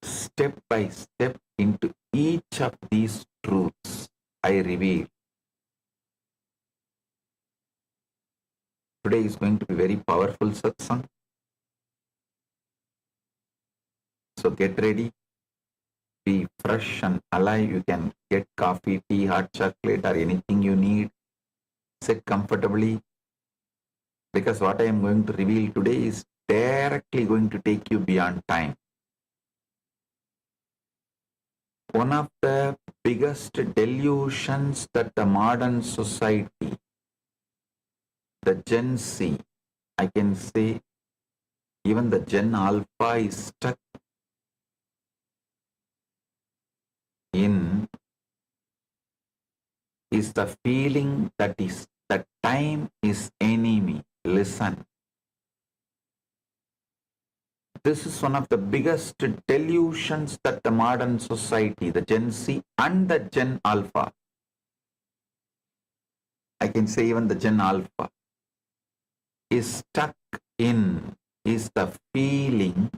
step by step into each of these truths. I reveal. Today is going to be very powerful satsang. So get ready, be fresh and alive. You can get coffee, tea, hot chocolate, or anything you need. Sit comfortably, because what I am going to reveal today is directly going to take you beyond time. One of the biggest delusions that the modern society, the Gen Z, I can say even the Gen Alpha is stuck in, is the feeling that time is enemy. Listen. This is one of the biggest delusions that the modern society, the Gen Z and the Gen Alpha, I can say even the Gen Alpha, is stuck in, is the feeling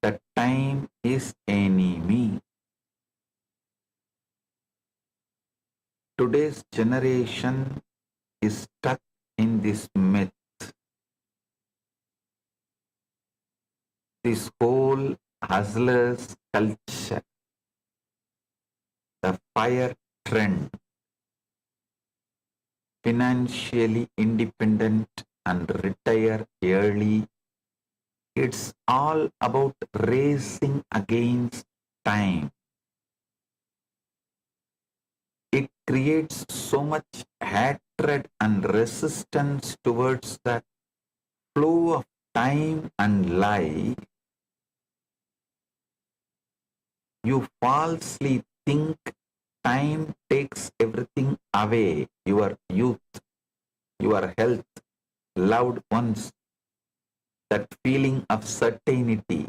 that time is enemy. Today's generation is stuck in this myth. This whole hustlers culture, the fire trend, financially independent and retire early, it's all about racing against time. It creates so much hatred and resistance towards that flow of time and life. You falsely think time takes everything away, your youth, your health, loved ones, that feeling of certainty.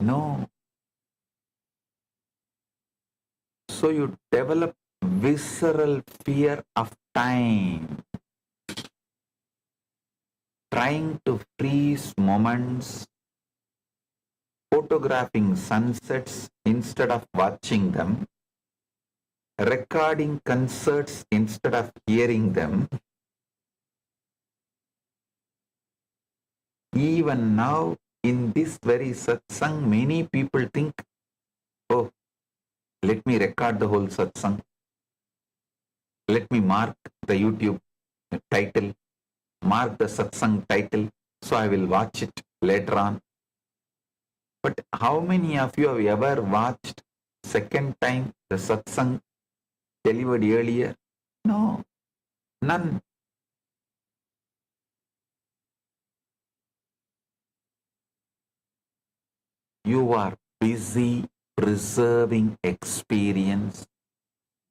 No. So you develop visceral fear of time, trying to freeze moments, photographing sunsets instead of watching them, recording concerts instead of hearing them. Even now, in this very satsang, many people think, oh, let me record the whole satsang. Let me mark the YouTube title, mark the satsang title, so I will watch it later on. But how many of you have ever watched second time the satsang delivered earlier? No, none. You are busy preserving experience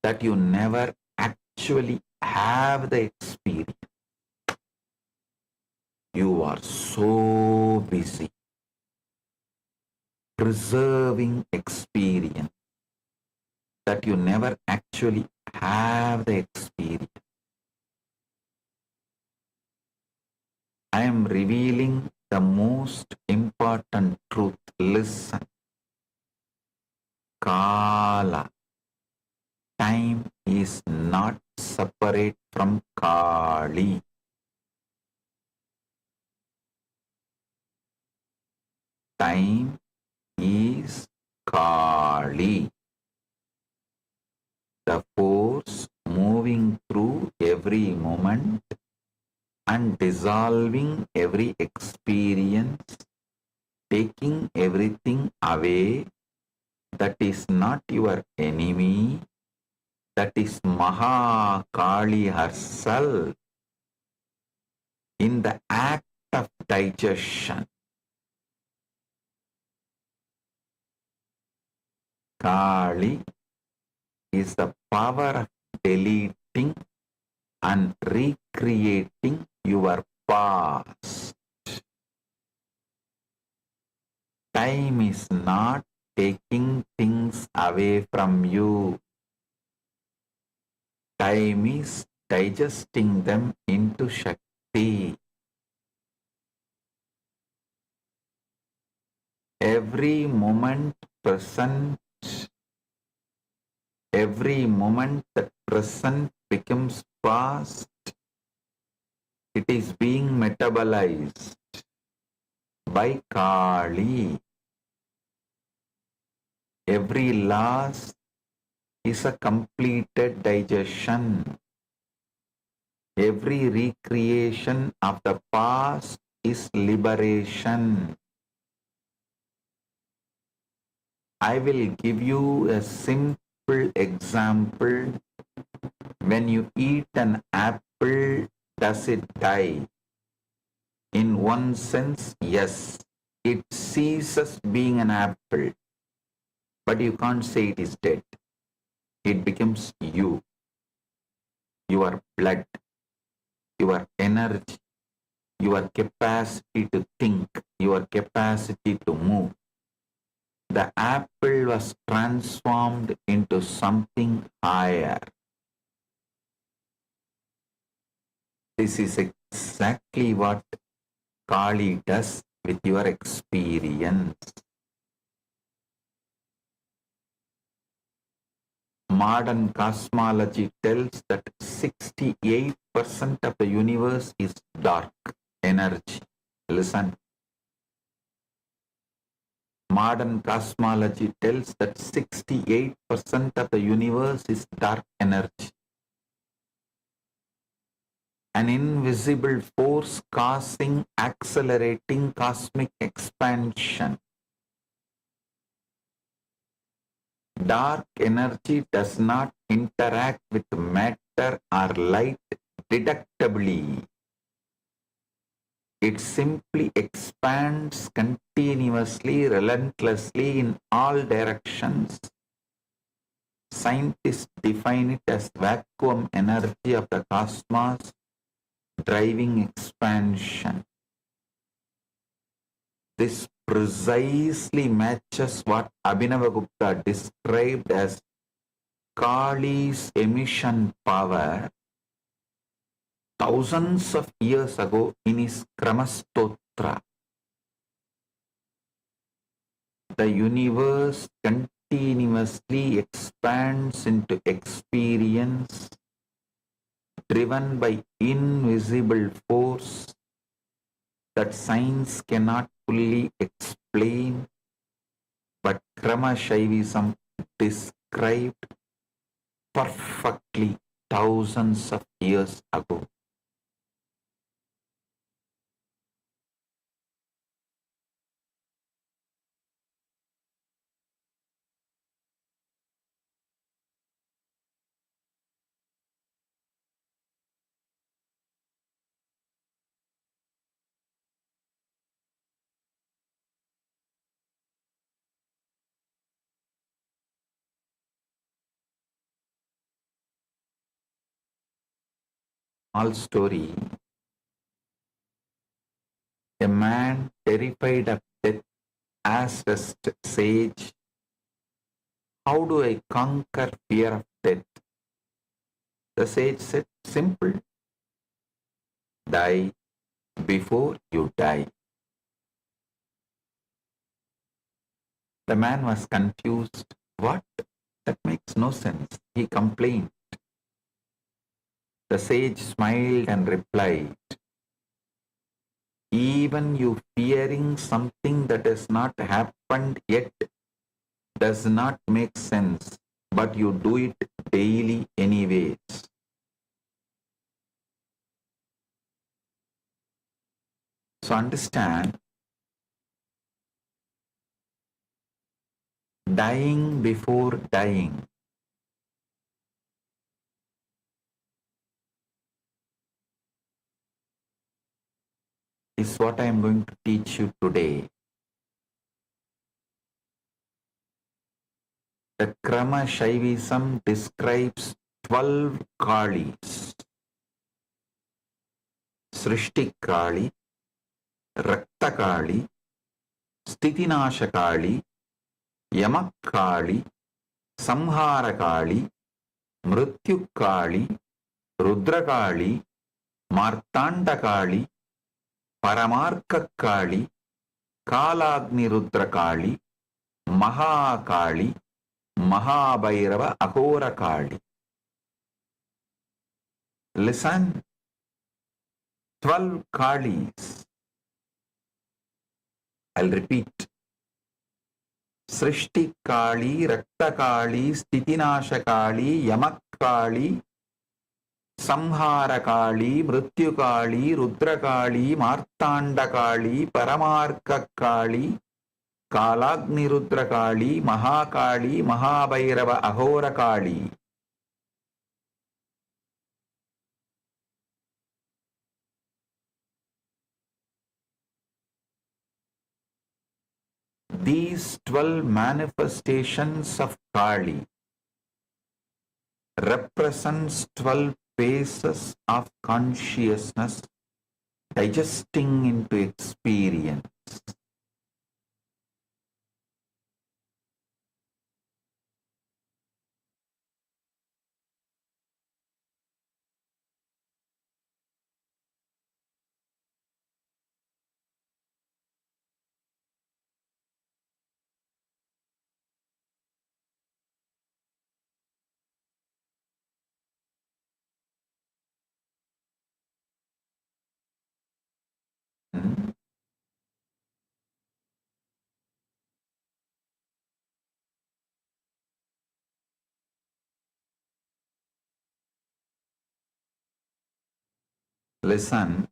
that you never actually have the experience. You are so busy preserving experience that you never actually have the experience. I am revealing the most important truth. Listen. Kala. Time is not separate from Kali. Time is Kali. The force moving through every moment and dissolving every experience, taking everything away, that is not your enemy, that is Maha Kali herself in the act of digestion. Kali is the power of deleting and recreating your past. Time is not taking things away from you. Time is digesting them into Shakti. Every moment present Every moment that present becomes past, it is being metabolized by Kali. Every loss is a completed digestion. Every recreation of the past is liberation. I will give you a simple example. When you eat an apple, does it die? In one sense, yes. It ceases being an apple. But you can't say it is dead. It becomes you, your blood, your energy, your capacity to think, your capacity to move. The apple was transformed into something higher. This is exactly what Kali does with your experience. Modern cosmology tells that 68% of the universe is dark energy. Listen. Modern cosmology tells that 68% of the universe is dark energy. An invisible force causing accelerating cosmic expansion. Dark energy does not interact with matter or light deductively. It simply expands continuously, relentlessly in all directions. Scientists define it as vacuum energy of the cosmos driving expansion. This precisely matches what Abhinavagupta described as Kali's emission power thousands of years ago in his Kramastotra. The universe continuously expands into experience driven by invisible force that science cannot fully explain, but Kramashaivism described perfectly thousands of years ago. Small story. A man terrified of death asked a sage, "How do I conquer fear of death?" The sage said, "Simple. Die before you die." The man was confused. What? That makes no sense. He complained. The sage smiled and replied, "Even you fearing something that has not happened yet does not make sense, but you do it daily anyways." So understand, dying before dying is what I am going to teach you today. The Krama Shaivism describes 12 Kalis. Srishti Kali, Rakta Kali, Stitinasha Kali, Yamak Kali, Samhara Kali, Mrityu Kali, Rudra Kali, Martanda Kali, Paramarka Kali, Kalagni Rudra Kali, Mahakali, Mahabhairava Aghora Kali. Listen, 12 Kalis. I'll repeat. Srishti Kali, Rakta Kali, Stitinasha Kali, Yamak Kali, Samhara Kali, Mrityu Kali, Rudra Kali, Martanda Kali, Paramarka Kali, Kalagni Rudra Kali, Mahakali, Mahabhairava Aghora Kali. These 12 manifestations of Kali represents 12 phases of consciousness digesting into experience. Hmm? Listen,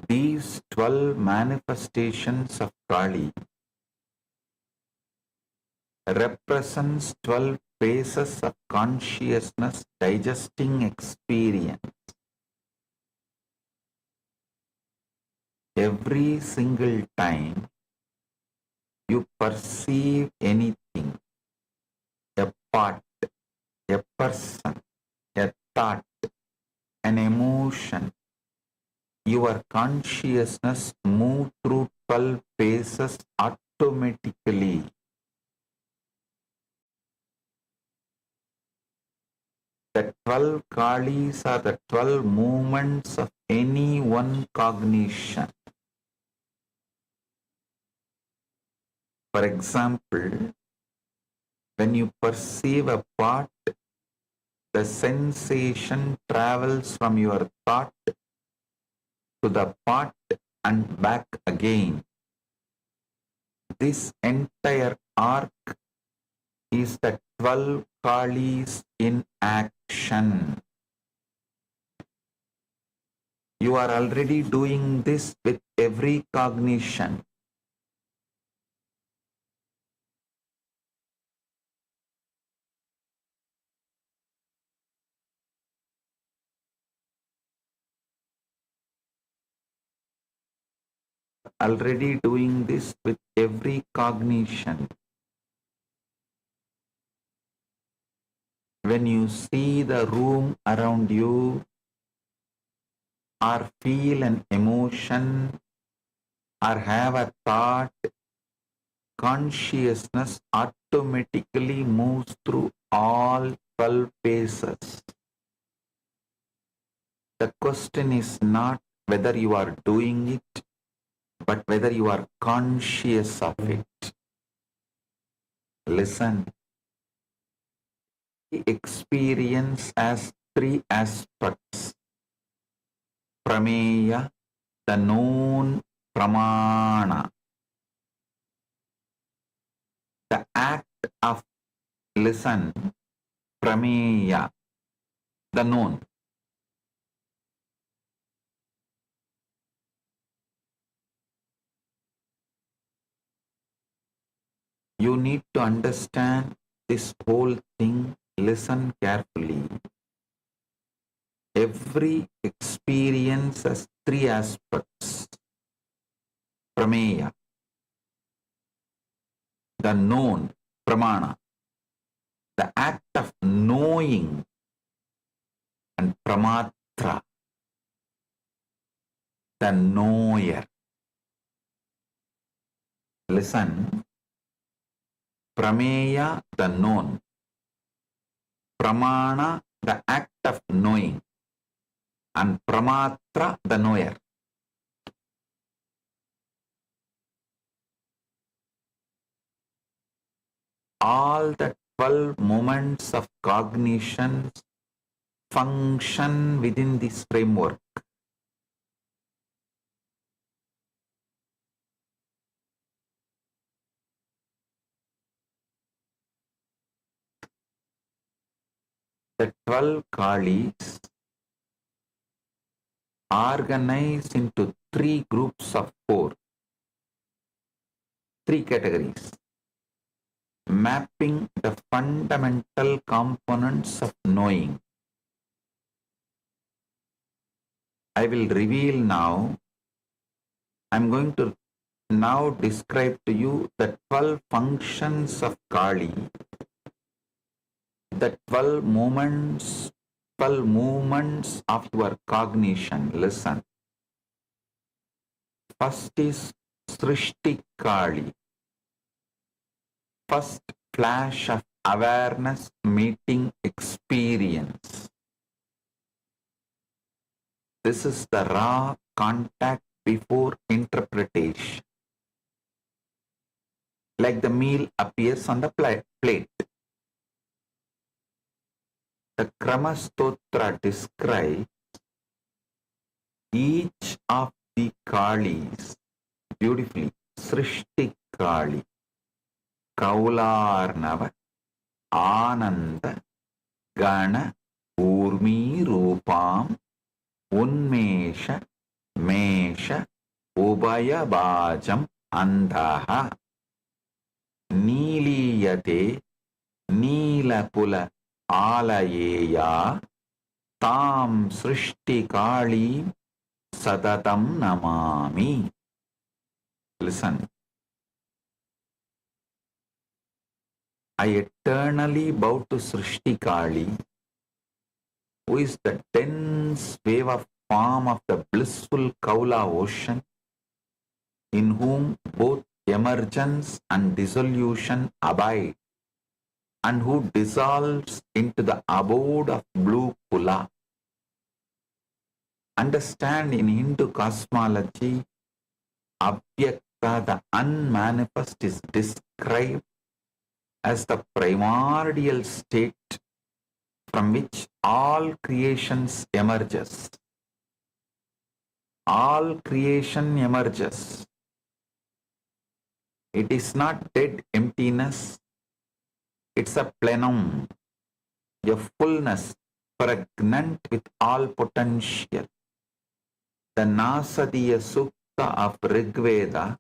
these 12 manifestations of Kali represents 12 phases of consciousness digesting experience. Every single time you perceive anything, a part, a person, a thought, an emotion, your consciousness moves through 12 phases automatically. The 12 Kalis are the 12 movements of any one cognition. For example, when you perceive a part, the sensation travels from your thought to the part and back again. This entire arc is the 12 Kalis in action. You are already doing this with every cognition. Already doing this with every cognition. When you see the room around you, or feel an emotion, or have a thought, consciousness automatically moves through all 12 phases. The question is not whether you are doing it, but whether you are conscious of it. Listen. Experience has three aspects. Prameya, the known, pramana. The act of, listen, prameya, the known. You need to understand this whole thing. Listen carefully. Every experience has three aspects. Prameya, the known, pramana, the act of knowing, and pramatra, the knower. Listen, prameya, the known, pramana, the act of knowing, and pramatra, the knower. all the 12 moments of cognition function within this framework. The 12 Kalis organized into 3 groups of 4, 3 categories, mapping the fundamental components of knowing. I will reveal now. I'm going to now describe to you the 12 functions of Kali, the 12 movements of your cognition. Listen. First is Srishti Kali. First flash of awareness meeting experience. This is the raw contact before interpretation. Like the meal appears on the plate. The Krama Stotra describes each of the Kalis beautifully. Srishti Kali, Kaularnava, Ananda, Gana, Urmi, Rupam, Unmesha, Mesha, Ubaya Bajam, Andaha, Niliyate, Nilapula, Alayeya, Tam Srishti Kali, Sadatam Namami. Listen. I eternally bow to Srishti Kali, who is the dense wave of form of the blissful Kaula ocean, in whom both emergence and dissolution abide, and who dissolves into the abode of blue Kula. Understand, in Hindu cosmology, Abhyakta, the unmanifest, is described as the primordial state from which all creations emerges. All creation emerges. It is not dead emptiness. It's a plenum, a fullness pregnant with all potential. The Nasadiya Sukta of Rigveda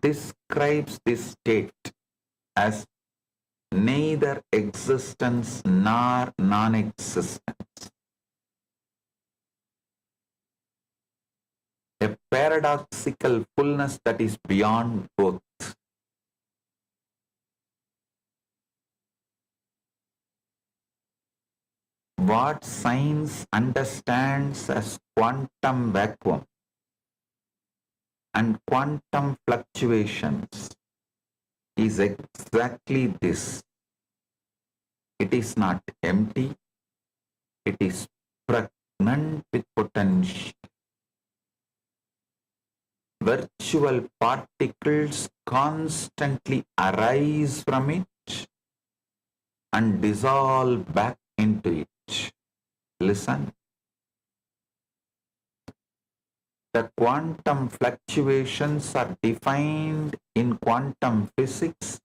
describes this state as neither existence nor non-existence. A paradoxical fullness that is beyond both. What science understands as quantum vacuum and quantum fluctuations is exactly this. It is not empty, it is pregnant with potential. Virtual particles constantly arise from it and dissolve back into it. Listen. The quantum fluctuations are defined in quantum physics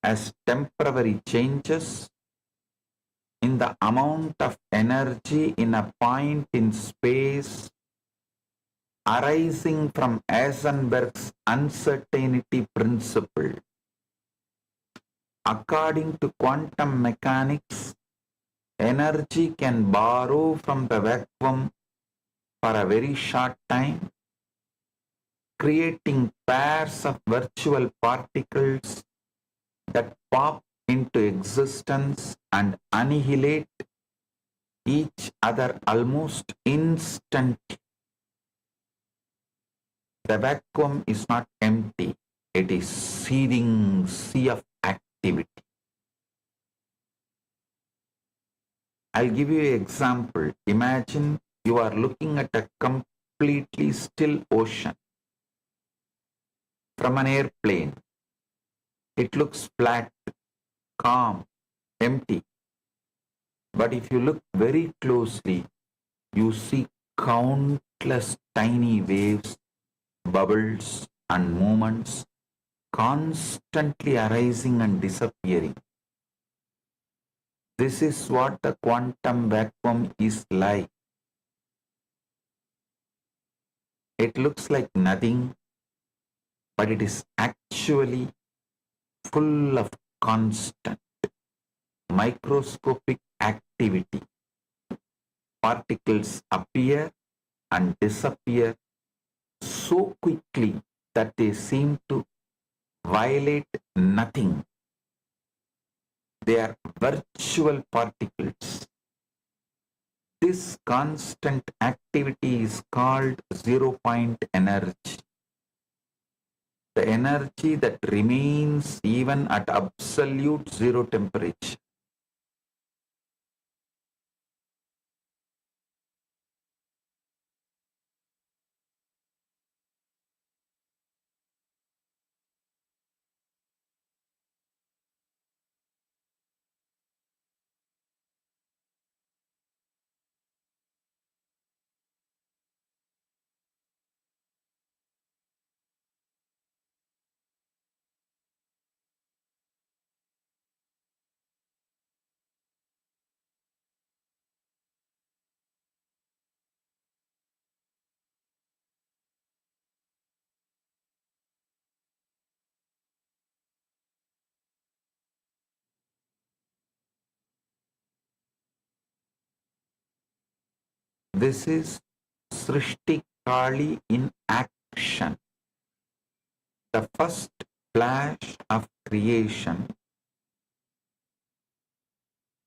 as temporary changes in the amount of energy in a point in space arising from Heisenberg's uncertainty principle. According to quantum mechanics, energy can borrow from the vacuum for a very short time, creating pairs of virtual particles that pop into existence and annihilate each other almost instantly. The vacuum is not empty, it is seething sea of activity. I'll give you an example. Imagine you are looking at a completely still ocean from an airplane. It looks flat, calm, empty. But if you look very closely, you see countless tiny waves, bubbles, and movements constantly arising and disappearing. This is what the quantum vacuum is like. It looks like nothing, but it is actually full of constant, microscopic activity. Particles appear and disappear so quickly that they seem to violate nothing. They are virtual particles. This constant activity is called zero-point energy. The energy that remains even at absolute zero temperature. This is Srishti Kali in action. The first flash of creation.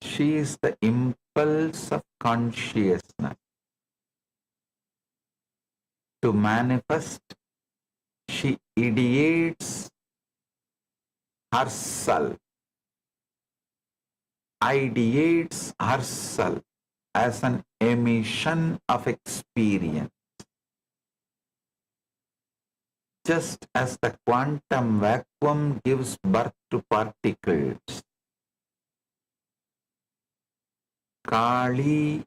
She is the impulse of consciousness. To manifest, she ideates herself, ideates herself as an emission of experience. Just as the quantum vacuum gives birth to particles, Kali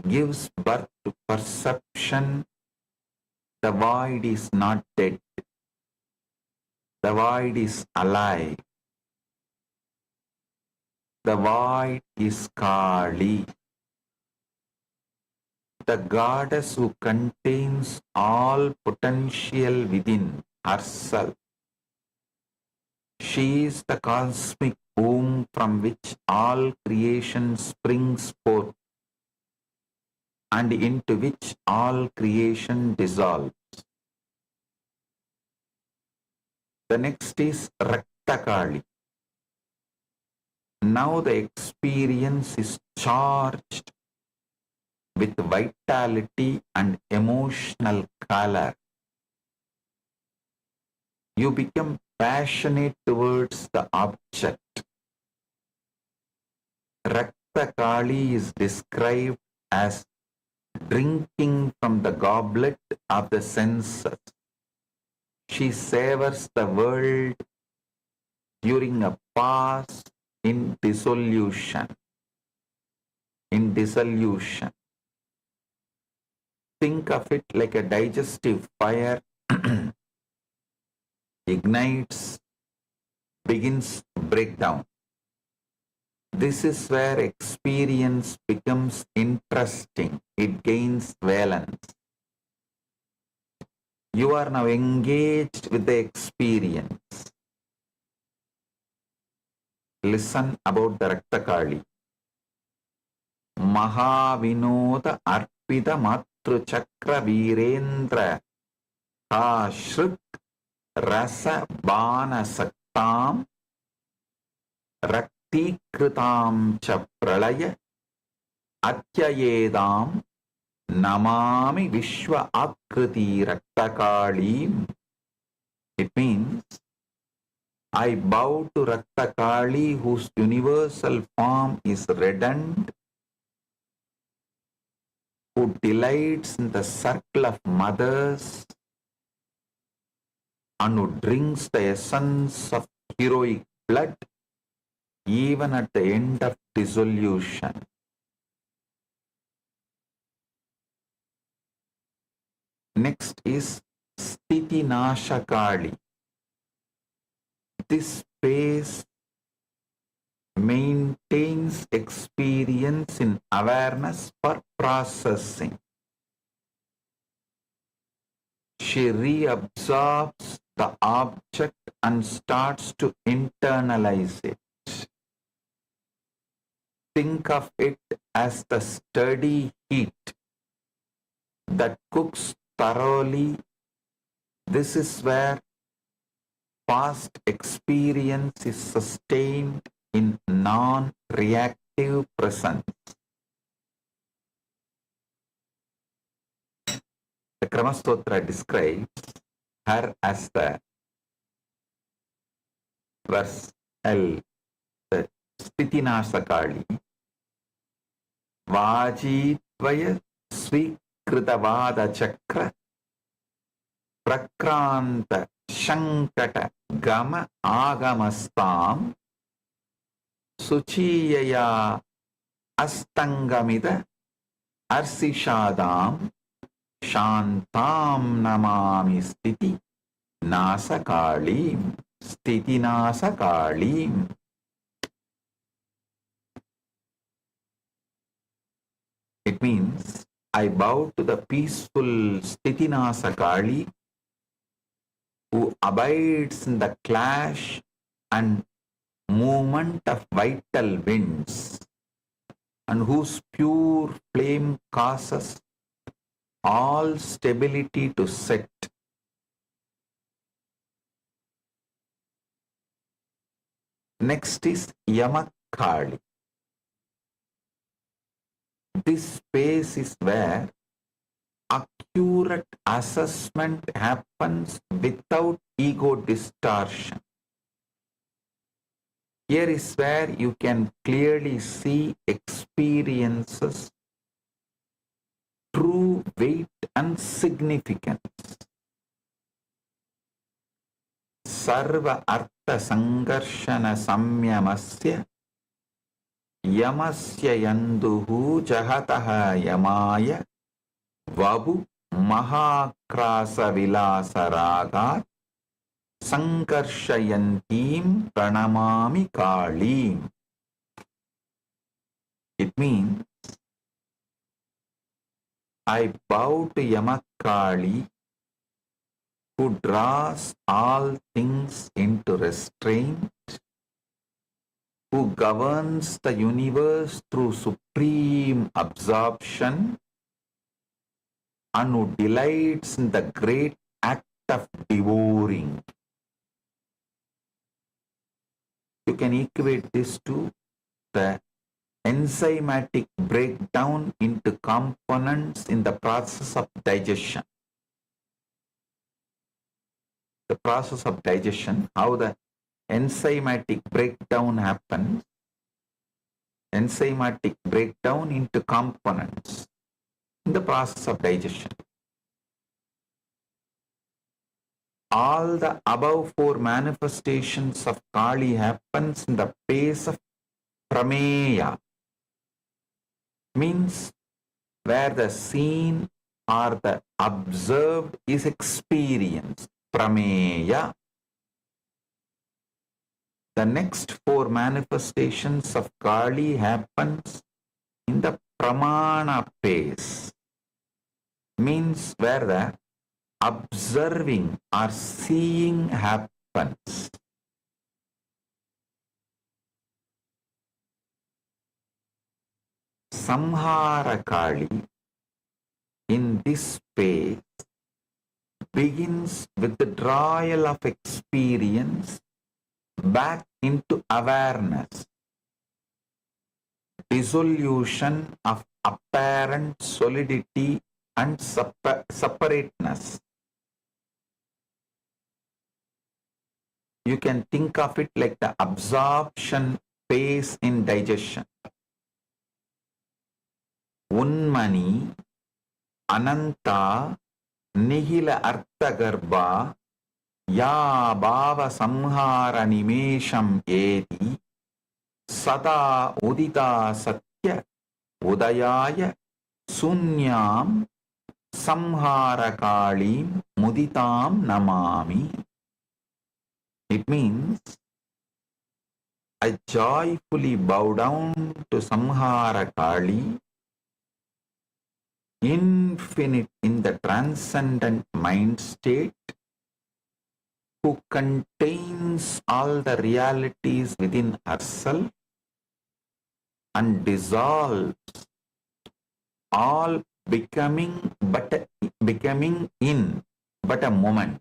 gives birth to perception. The void is not dead. The void is alive. The void is Kali, the goddess who contains all potential within herself. She is the cosmic womb from which all creation springs forth and into which all creation dissolves. The next is Raktakali. Now the experience is charged with vitality and emotional color. You become passionate towards the object. Raktakali is described as drinking from the goblet of the senses. She savors the world during a pause in dissolution. In dissolution. Think of it like a digestive fire ignites, begins to break down. This is where experience becomes interesting. It gains valence. You are now engaged with the experience. Listen about the Raktakali. Mahavinoda Arpita Matru Chakra Virendra Ashrut Rasa Bana Saktam Raktikritam Cha Pralaya Atyayedam Namami Vishwa Akriti Raktakali. It means, I bow to Raktakali, whose universal form is reddened, who delights in the circle of mothers and who drinks the essence of heroic blood even at the end of dissolution. Next is Sthiti Nashakali. This space maintains experience in awareness for processing. She reabsorbs the object and starts to internalize it. Think of it as the steady heat that cooks thoroughly. This is where past experience is sustained in non-reactive presence. The Kramastotra describes her as the verse L, the Sthitinasakali, Vajitvaya Svikritavada Chakra Prakranta Shankata Gama Agamastam Suchiyaya Astangamida Arsishadam Shantam Namami Sthiti Nasakalim. Sthiti Nasakalim. It means, I bow to the peaceful Sthiti Nasakali who abides in the clash and movement of vital winds and whose pure flame causes all stability to set. Next is Yamakali. This space is where accurate assessment happens without ego distortion. Here is where you can clearly see experiences, true weight and significance. Sarva Artha Sangarshana Samyamasya Yamasya Yanduhu Jahataha Yamaya Vabu Mahakrasa Vilasa Ragat Sankarshayantim Pranamami Kalim. It means, I bow to Yamakali who draws all things into restraint, who governs the universe through supreme absorption, and who delights in the great act of devouring. You can equate this to the enzymatic breakdown into components in the process of digestion. The process of digestion, how the enzymatic breakdown happens, enzymatic breakdown into components in the process of digestion. All the above four manifestations of Kali happens in the pace of prameya, means where the seen or the observed is experienced, prameya. The next four manifestations of Kali happens in the pramana pace, means where the observing or seeing happens. Samhara Kali in this space begins with the withdrawal of experience back into awareness, dissolution of apparent solidity and separateness. You can think of it like the absorption phase in digestion. Unmani, Ananta, Nihila Arthagarbha, Ya Bhava Samhara Nimesham Eti, Sada udita satya udayaya sunyam samhara kalim muditam namami. It means I joyfully bow down to Samhara Kali, infinite in the transcendent mind state, who contains all the realities within herself and dissolves all becoming in but a moment.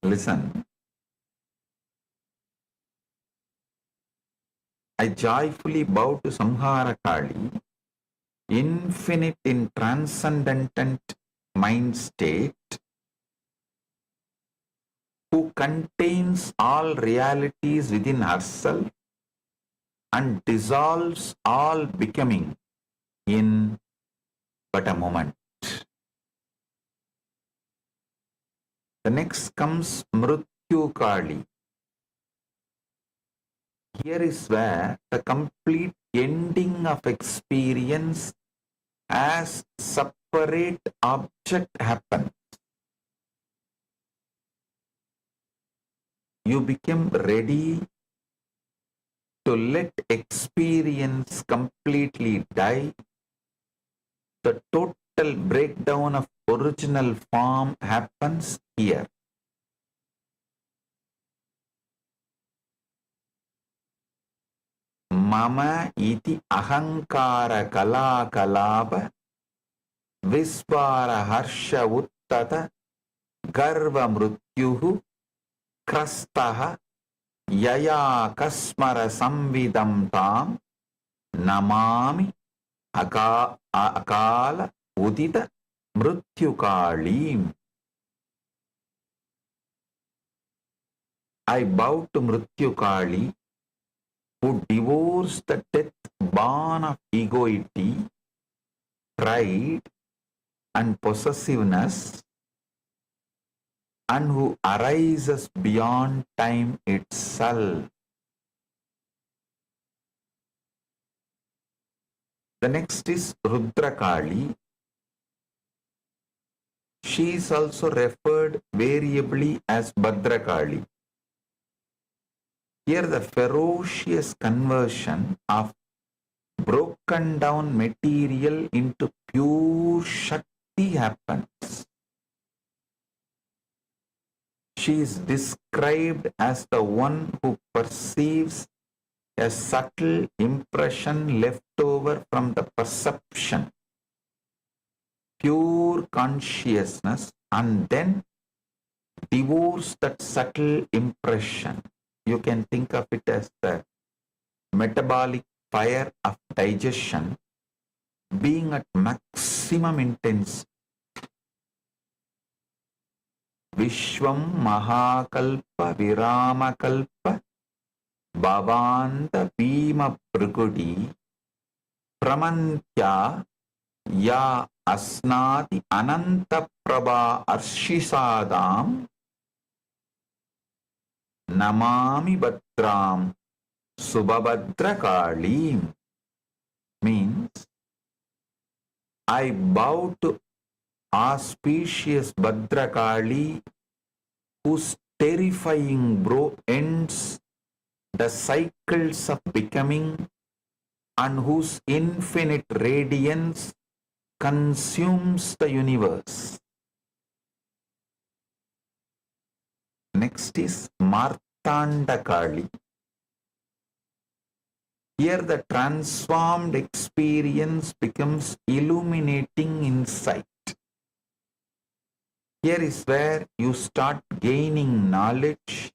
Listen. I joyfully bow to Samhara Kali, infinite in transcendent mind state, who contains all realities within herself and dissolves all becoming in but a moment. The next comes Mrityu Kali. Here is where the complete ending of experience as separate object happens. You become ready to let experience completely die. The total breakdown of original form happens here. Mama iti ahankara kala kalaba vispara harsha uttata garva mrityuhu krastaha yaya kasmara samvidam tam namami akala udita mrityukalim. I bow to Mrityukali, who devours the death born of egoity, pride, and possessiveness, and who arises beyond time itself. The next is Rudrakali. She is also referred variably as Bhadrakali. Here the ferocious conversion of broken down material into pure Shakti happens. She is described as the one who perceives a subtle impression left over from the perception, pure consciousness, and then devours that subtle impression. You can think of it as the metabolic fire of digestion being at maximum intensity. Vishwam Mahakalpa Viramakalpa Bhavanta Bhima Brigudi Pramantya Ya Asnati Ananta Prabha Arshisadam Namami Bhatram Subhabhadra Kalim. Means, I bow to auspicious Bhadrakali, whose terrifying brow ends the cycles of becoming and whose infinite radiance consumes the universe. Next is Martanda Kali. Here the transformed experience becomes illuminating insight. Here is where you start gaining knowledge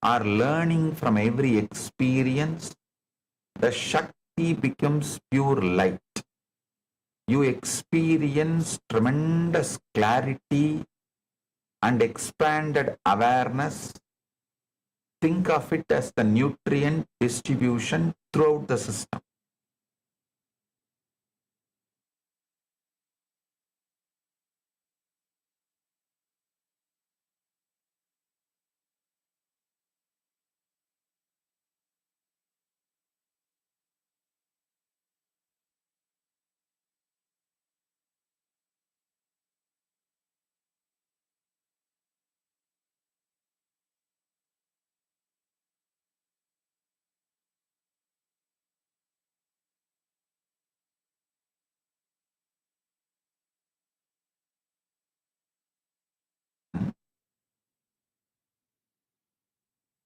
or learning from every experience. The Shakti becomes pure light. You experience tremendous clarity and expanded awareness. Think of it as the nutrient distribution throughout the system.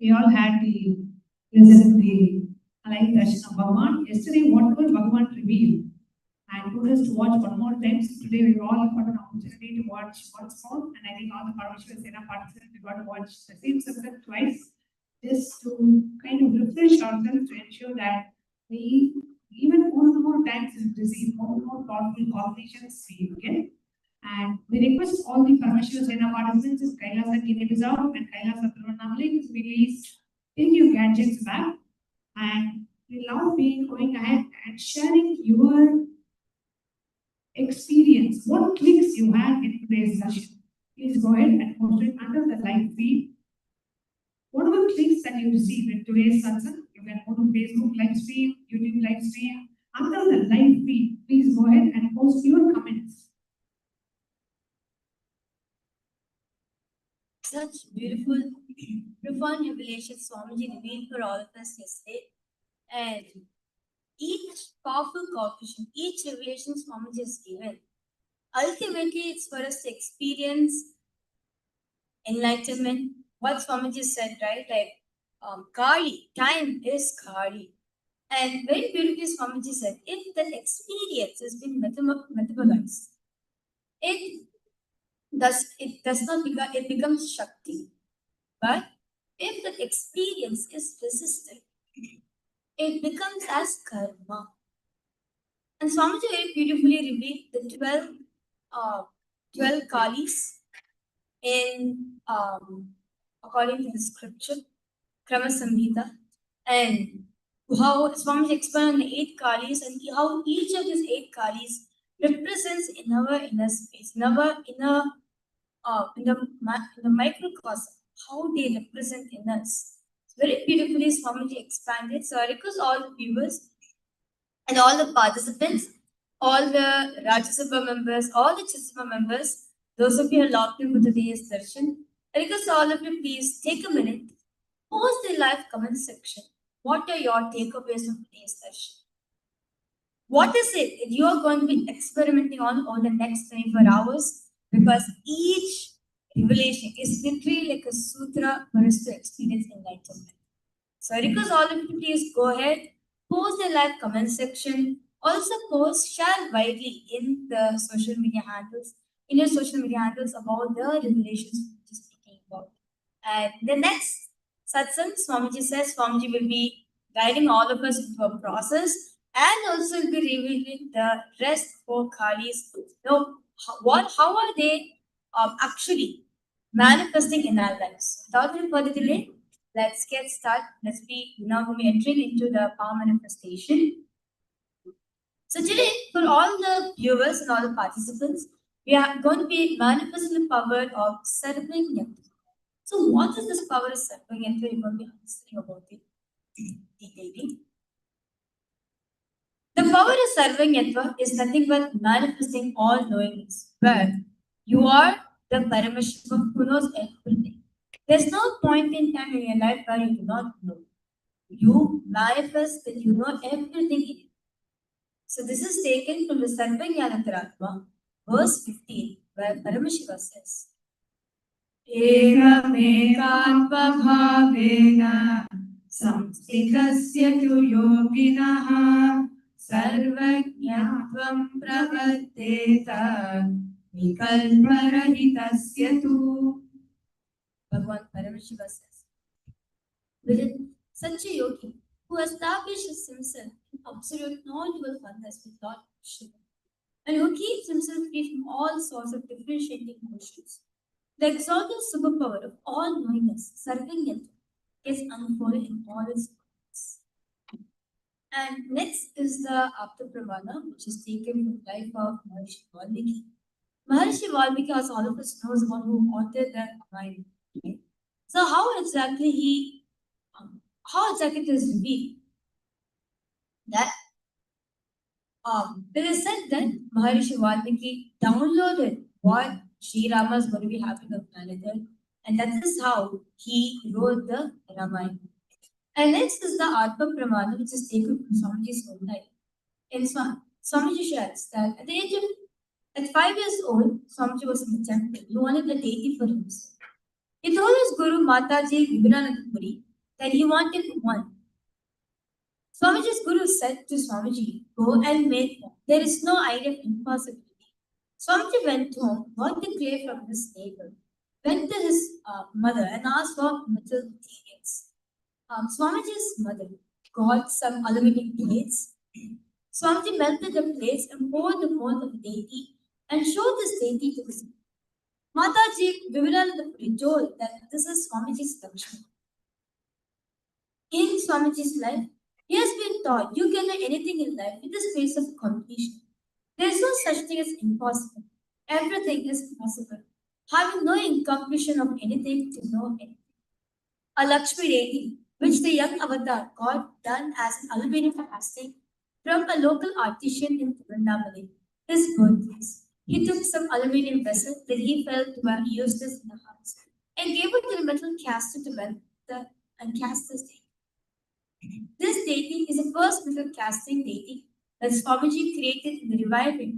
We all had the listen the alive darshan of Bhagavan. Yesterday, whatever Bhagavan revealed, and told us to watch one more time. So today, we all got an opportunity to watch once more, and I think all the Paramashivas Sena participants we got to watch the same subject twice, just to kind of refresh ourselves to ensure that we even more and more times receive more and more powerful cognitions we get. And we request all the Paramashivas Sena participants, if Kailasa Kine Reserve and Kailasa Thiruvannamalai, to release take your gadgets back, and we love being going ahead and sharing your experience, what clicks you had in today's session. Please go ahead and post it under the live feed. Whatever clicks that you received in today's satsang, you can go to Facebook live stream, YouTube live stream, under the live feed. Please go ahead and post your comments. Such beautiful, profound revelations Swamiji revealed for all of us yesterday. And each powerful cognition, each revelation Swamiji has given, ultimately it's for us to experience enlightenment. What Swamiji said, right? Like, Kali, time is Kali. And very beautifully Swamiji said, if that experience has been metabolized, it does not become, it becomes Shakti. But if that experience is resisted, it becomes as karma. And Swamiji very beautifully revealed the 12 Kalis in according to the scripture, Krama Samhita, and how Swamiji explained on the 8 Kalis and how each of these 8 Kalis represents in our inner space, in our inner in the microcosm, how they represent in us. It's very beautifully Swamiji expanded. So I request all the viewers and all the participants, all the Rajya Sabha members, all the Chisma members, those of you who are locked in for today's darshan, I request all of you please take a minute, post the live comment section. What are your takeaways from today's darshan? What is it that you are going to be experimenting on over the next 24 hours? Because each revelation is literally like a sutra for us to experience enlightenment. So I request all of you please go ahead, post the live comment section. Also post, share widely in the social media handles, in your social media handles about the revelations we're just speaking about. And the next satsang, Swamiji says, Swamiji will be guiding all of us into a process and also will be revealing the rest for Kalis. Now, how are they actually manifesting in our lives? Without any further delay, let's get started. Let's be now going to be entering into the power manifestation. So today, for all the viewers and all the participants, we are going to be manifesting the power of serving yantra. So what is this power of serving yantra? We're going to be understanding about it detailing. The power of serving yantra is nothing but manifesting all knowingness, where you are the Paramashivam who knows everything. There's no point in time in your life where you do not know. You manifest that you know everything in it. So this is taken from the Sarvajnanataratma, verse 15, where Paramashiva says, Eka mekatva bhavena samstitasya tu yoginaha sarvajnatvam pravarteta vikalparahitasya tu. Bhagavan Paramashiva says, within such a yogi who establishes himself in absolute non-dual oneness with Lord Shiva and who keeps himself free from all sorts of differentiating emotions. The exalted superpower of all knowingness, serving it, is unfolded in all its forms. And next is the Apta Pramana, which is taken from the life of Maharishi Valmiki. Maharishi Valmiki, as all of us know, is one who authored the Ramayana. Right? So how exactly it is revealed that it is said that Maharishi Valmiki downloaded what Sri Rama is going to be having on planet Earth, and that is how he wrote the Ramayana. And next is the Atma Pramana, which is taken from Swamiji's own life. And Swamiji shares that at 5 years old, Swamiji was in the temple. He wanted a deity for himself. He told his guru Mataji Vivekananda Puri that he wanted one. Swamiji's guru said to Swamiji, "Go and make one. There is no idea of impossibility." Swamiji went home, got the clay from his neighbor, went to his mother and asked for metal materials. Swamiji's mother got some aluminum plates. Swamiji melted the plates and poured the mold of the deity and showed this deity to his mother. Mataji Vivekananda Puri told that this is Swamiji's Lakshmi. In Swamiji's life, he has been taught you can do anything in life with the space of completion. There is no such thing as impossible. Everything is possible. Having no incompletion of anything to know anything. A Lakshmi deity, which the young avatar got done as an aluminum casting from a local artisan in Tirunelveli, his birthplace. He took some aluminum vessel that he felt were useless in the house and gave it to the metal caster to melt and cast this deity. This deity is the first metal casting deity that Swamiji created in the reviving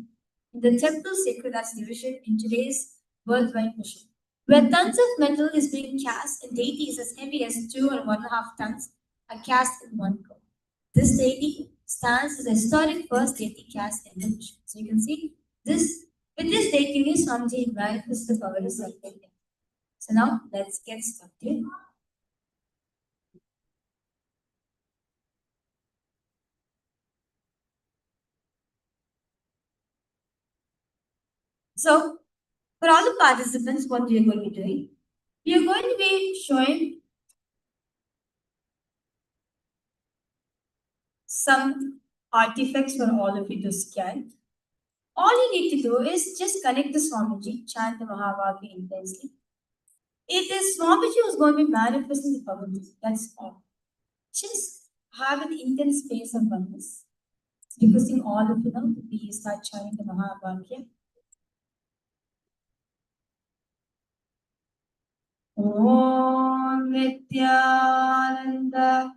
in the temple sacred as division in today's worldwide mission, where tons of metal is being cast and deities as heavy as 2 or 1.5 tons are cast in one go. This deity stands as the historic first deity cast in the mission. So you can see this with this deity, Swamiji manifests the power of self-care. So now let's get started. So for all the participants, what we are going to be doing, we are going to be showing some artifacts for all of you to scan. All you need to do is just connect the Swamiji, chant the Mahavakya intensely. It is Swamiji who's going to be manifesting the power. That's all. Just have an intense space of oneness. Requesting all of you now, we start chanting the Mahavakya. Om Nityananda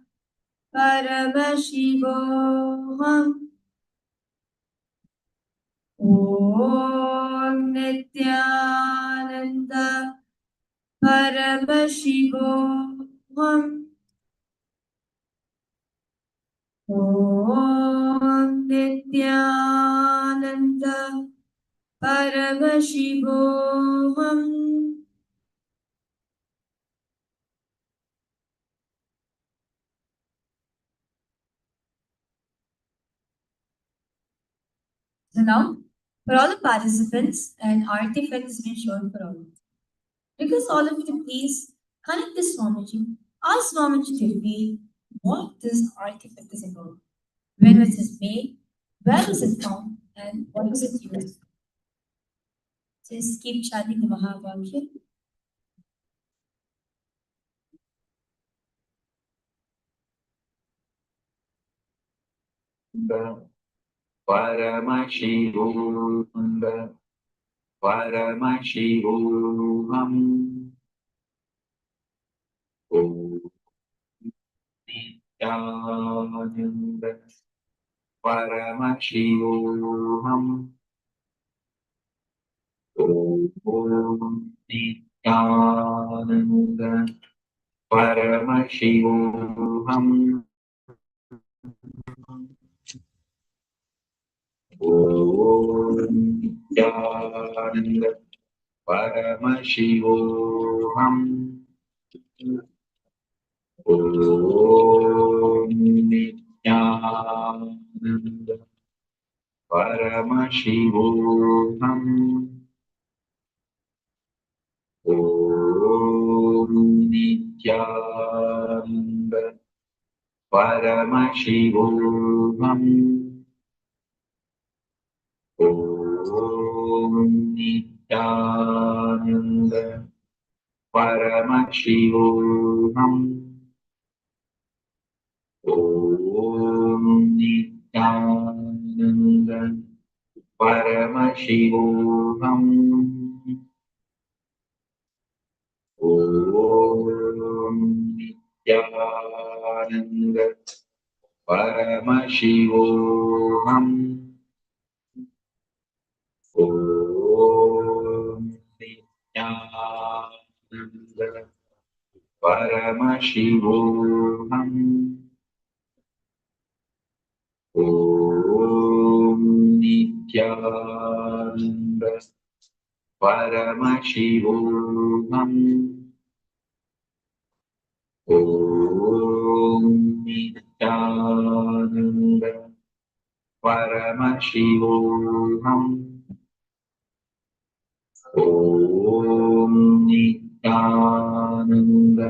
Paramashivam. Om Nityananda Paramashivam. Om Nityananda Paramashivam. So now, for all the participants, an artifact has been shown for all of you. Because all of you please connect this Swamiji, ask Swamiji to reveal what this artifact is about. When was it made? Where was it found? And what was it used for? Just keep chanting the Mahavakya. Paramashivam, Paramashivam, Om Nityananda, Paramashivam, Om Nityananda, Paramashivam, Om Nityananda, Paramashivam, Om Nityananda, Paramashivoham. Om Nityananda. Paramashivoham. Om Nityananda. Paramashivoham. Om Nityananda. Paramashivoham. Om Nityananda. Paramashivoham. Om Nityananda. Paramashivoham. Om Nityananda. Paramashivoham. Om Nityananda. Paramashivoham. Om Nityananda.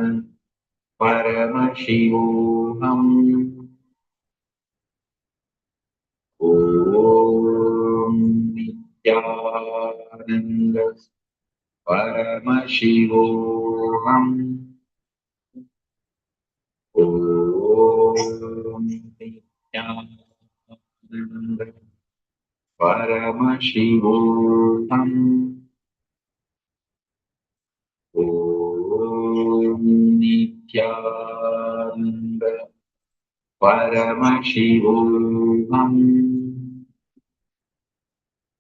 Paramashivoham. Om Nityananda. Paramashivoham. Om Nityananda. Paramashivoham. Om Nityananda. Paramashivoham.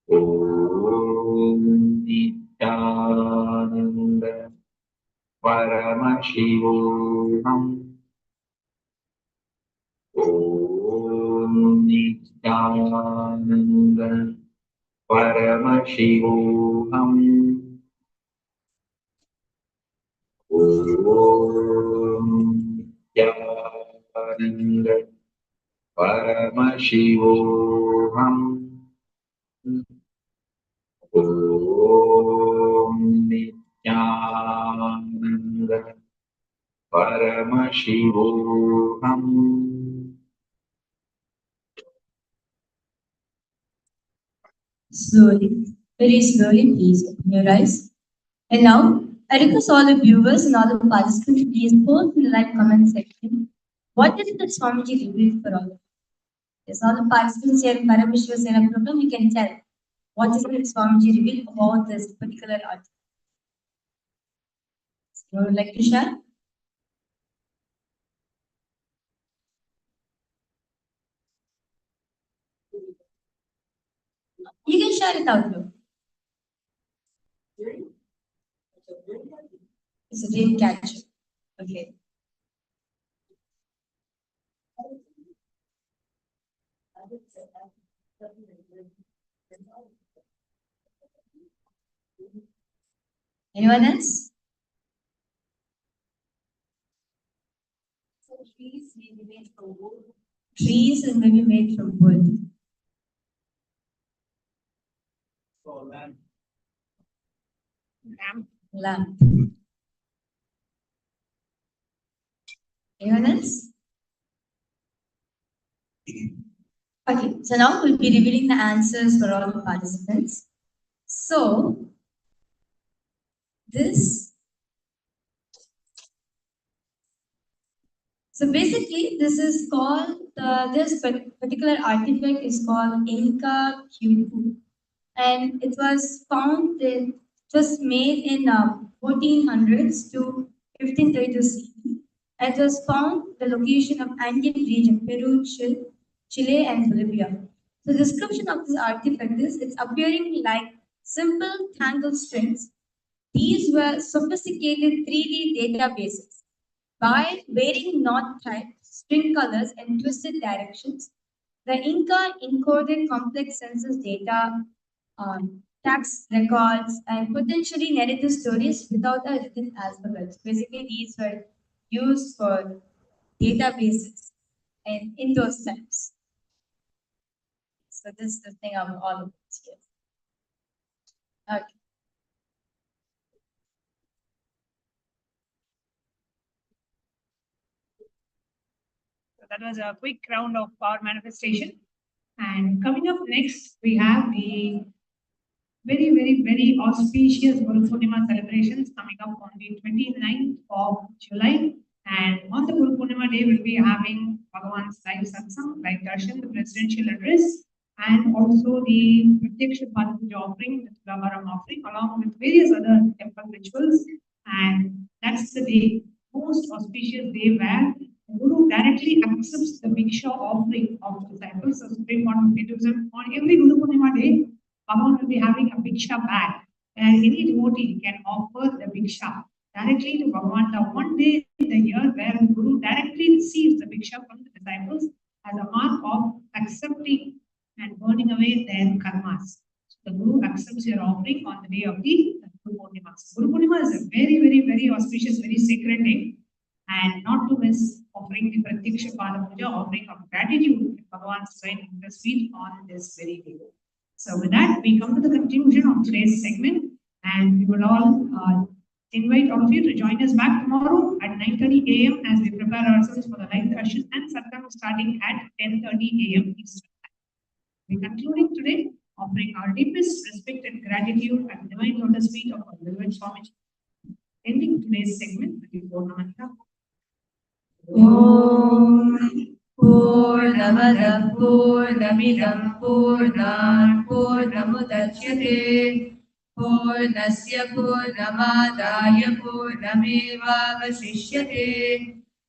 Om Nityananda. Paramashivoham. Om Nityananda. Paramashivoham. Om Nityananda. Paramashivoham. Om Nityananda. Paramashivoham. Slowly, very slowly, please open your eyes. And now, I request all the viewers and all the participants to please post in the live comment section. What is it that Swamiji revealed for all of us? Yes, all the participants here in Parameshwar Sena program, you can tell what is it that Swamiji revealed about this particular art. You would like to share? You can share it out loud. It's a dream catcher. Okay. Anyone else? Trees may be made from wood. Trees is maybe made from wood. Lamp. Anyone else? Okay, so now we'll be revealing the answers for all the participants. So, basically, this is called, this particular artifact is called Inca Q2. And it was found in, it was made in 1400s to 1532 CE. It was found the location of Andean region, Peru, Chile, and Bolivia. The description of this artifact is it's appearing like simple tangled strings. These were sophisticated 3D databases. By varying knot types, string colors, and twisted directions, the Inca encoded complex census data, tax records, and potentially narrative stories without a written alphabet. Basically, these were used for databases and in those times. So this is the thing of all of this here. Okay. So that was a quick round of power manifestation. And coming up next, we have the very auspicious Guru Purnima celebrations coming up on the 29th of July. And on the Guru Purnima day, we'll be having Bhagavan's live satsang, like Darshan, the presidential address, and also the Pratyaksha Puja offering, the Tulavaram offering, along with various other temple rituals. And that's the day, most auspicious day where the Guru directly accepts the Bhiksha offering of the disciples of Supreme Lord of Hinduism. On every Guru Purnima day, Bhagavan will be having a Bhiksha bag, and any devotee can offer the Bhiksha directly to Bhagavan. The one day in the year where the Guru directly receives the Bhiksha from the disciples as a mark of accepting and burning away their karmas. So the Guru accepts your offering on the day of the Guru Purnima. Guru Purnima is a very auspicious, very sacred day, and not to miss offering the Pratyaksha Puja, offering of gratitude to Bhagavan's divine lotus feet on this very day. So with that, we come to the conclusion of today's segment, and we would all invite all of you to join us back tomorrow at 9:30 a.m. as we prepare ourselves for the live darshan and satsang starting at 10:30 a.m. Eastern Time. We're concluding today, offering our deepest respect and gratitude at the divine lotus feet of our beloved Swamiji. Ending today's segment with the Purnamanta. Om Purnamada Purnamidam Purnat Purnamudachyate Purnasya Purnamadaya Purnamevavasishyate.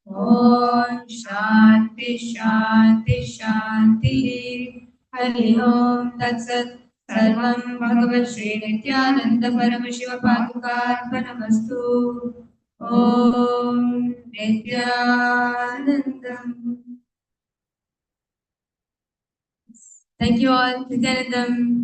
Om Shanti Shanti Shanti. Hari Om Tat Sat. Sarvam Bhagavat Shri Nityananda Paramashiva Padukarpanamastu. Om Nityanandam. Thank you all. Nityanandam.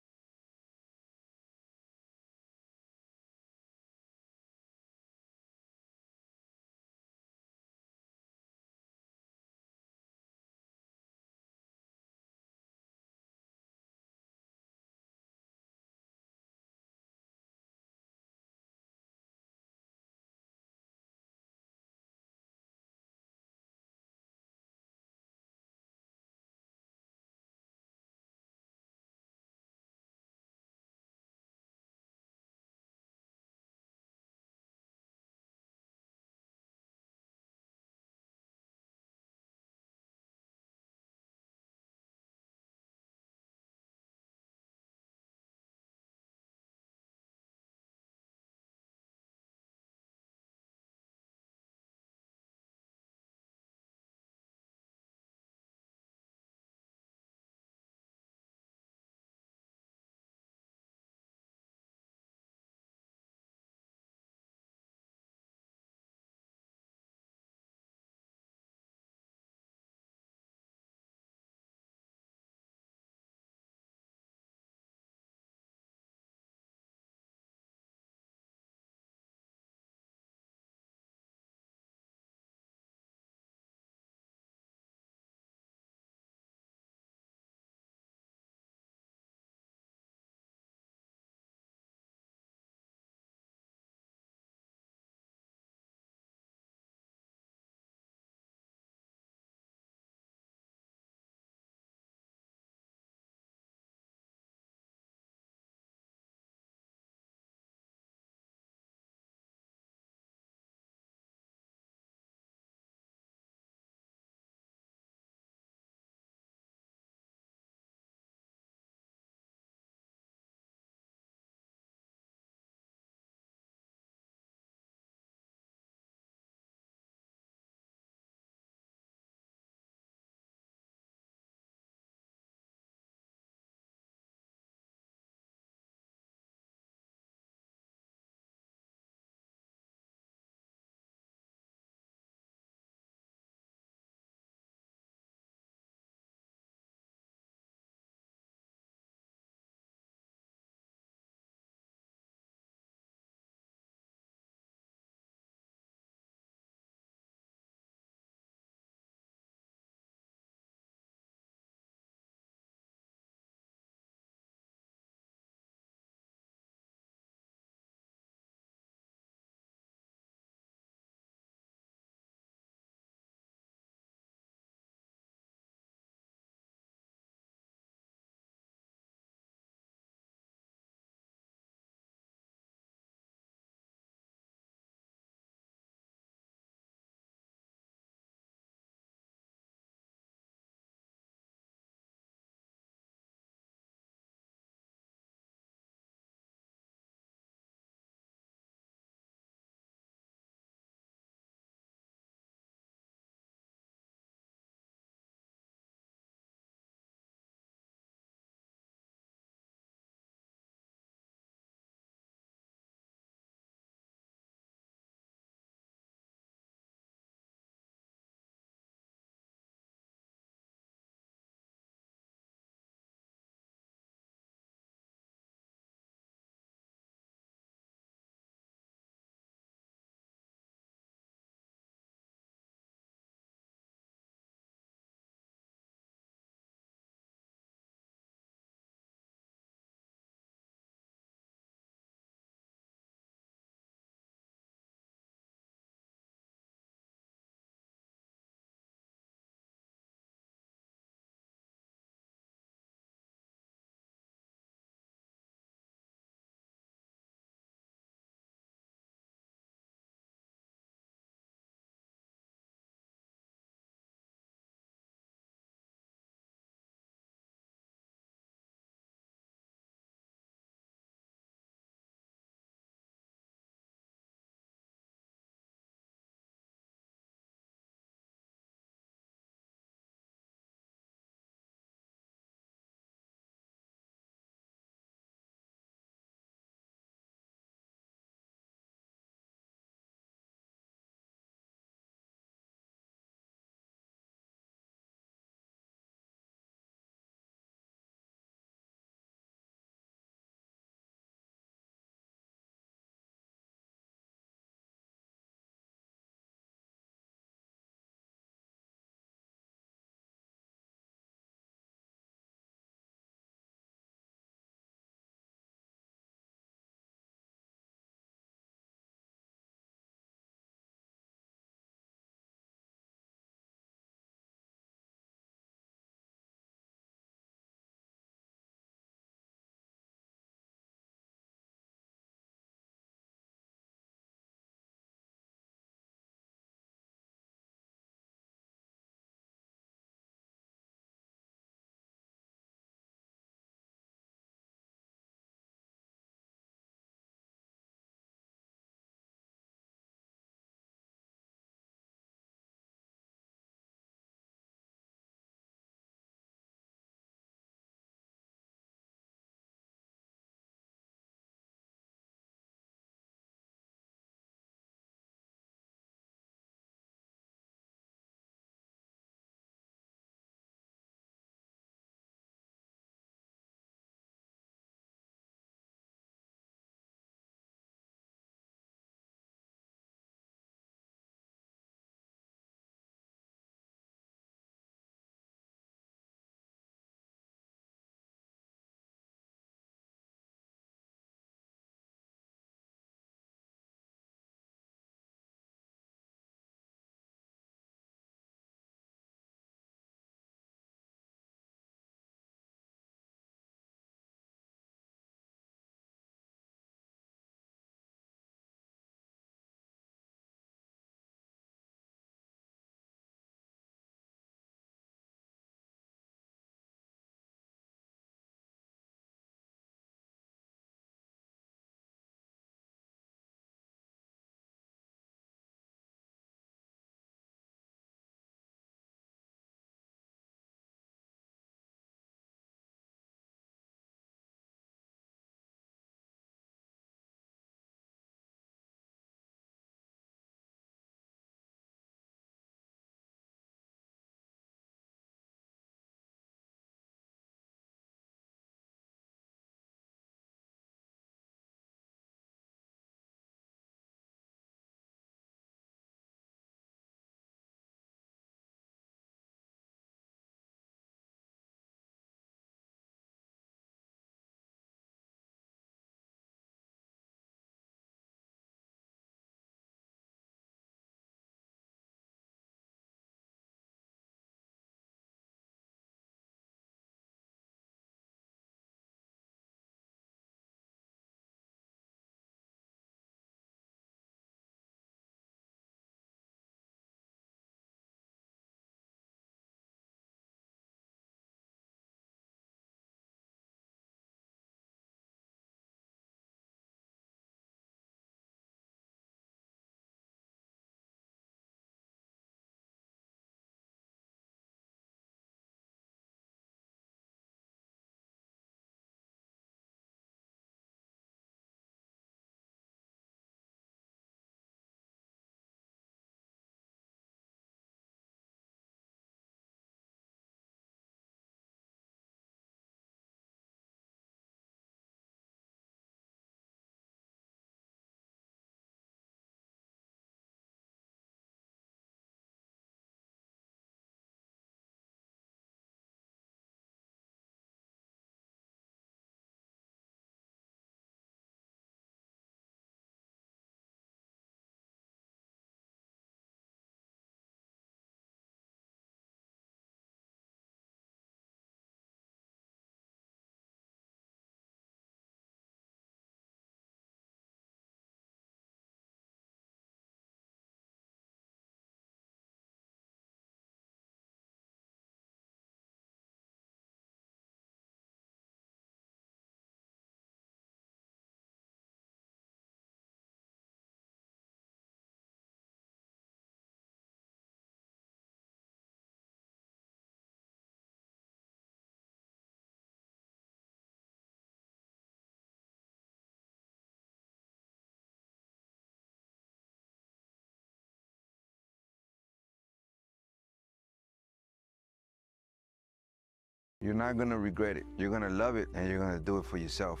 You're not going to regret it. You're going to love it, and you're going to do it for yourself.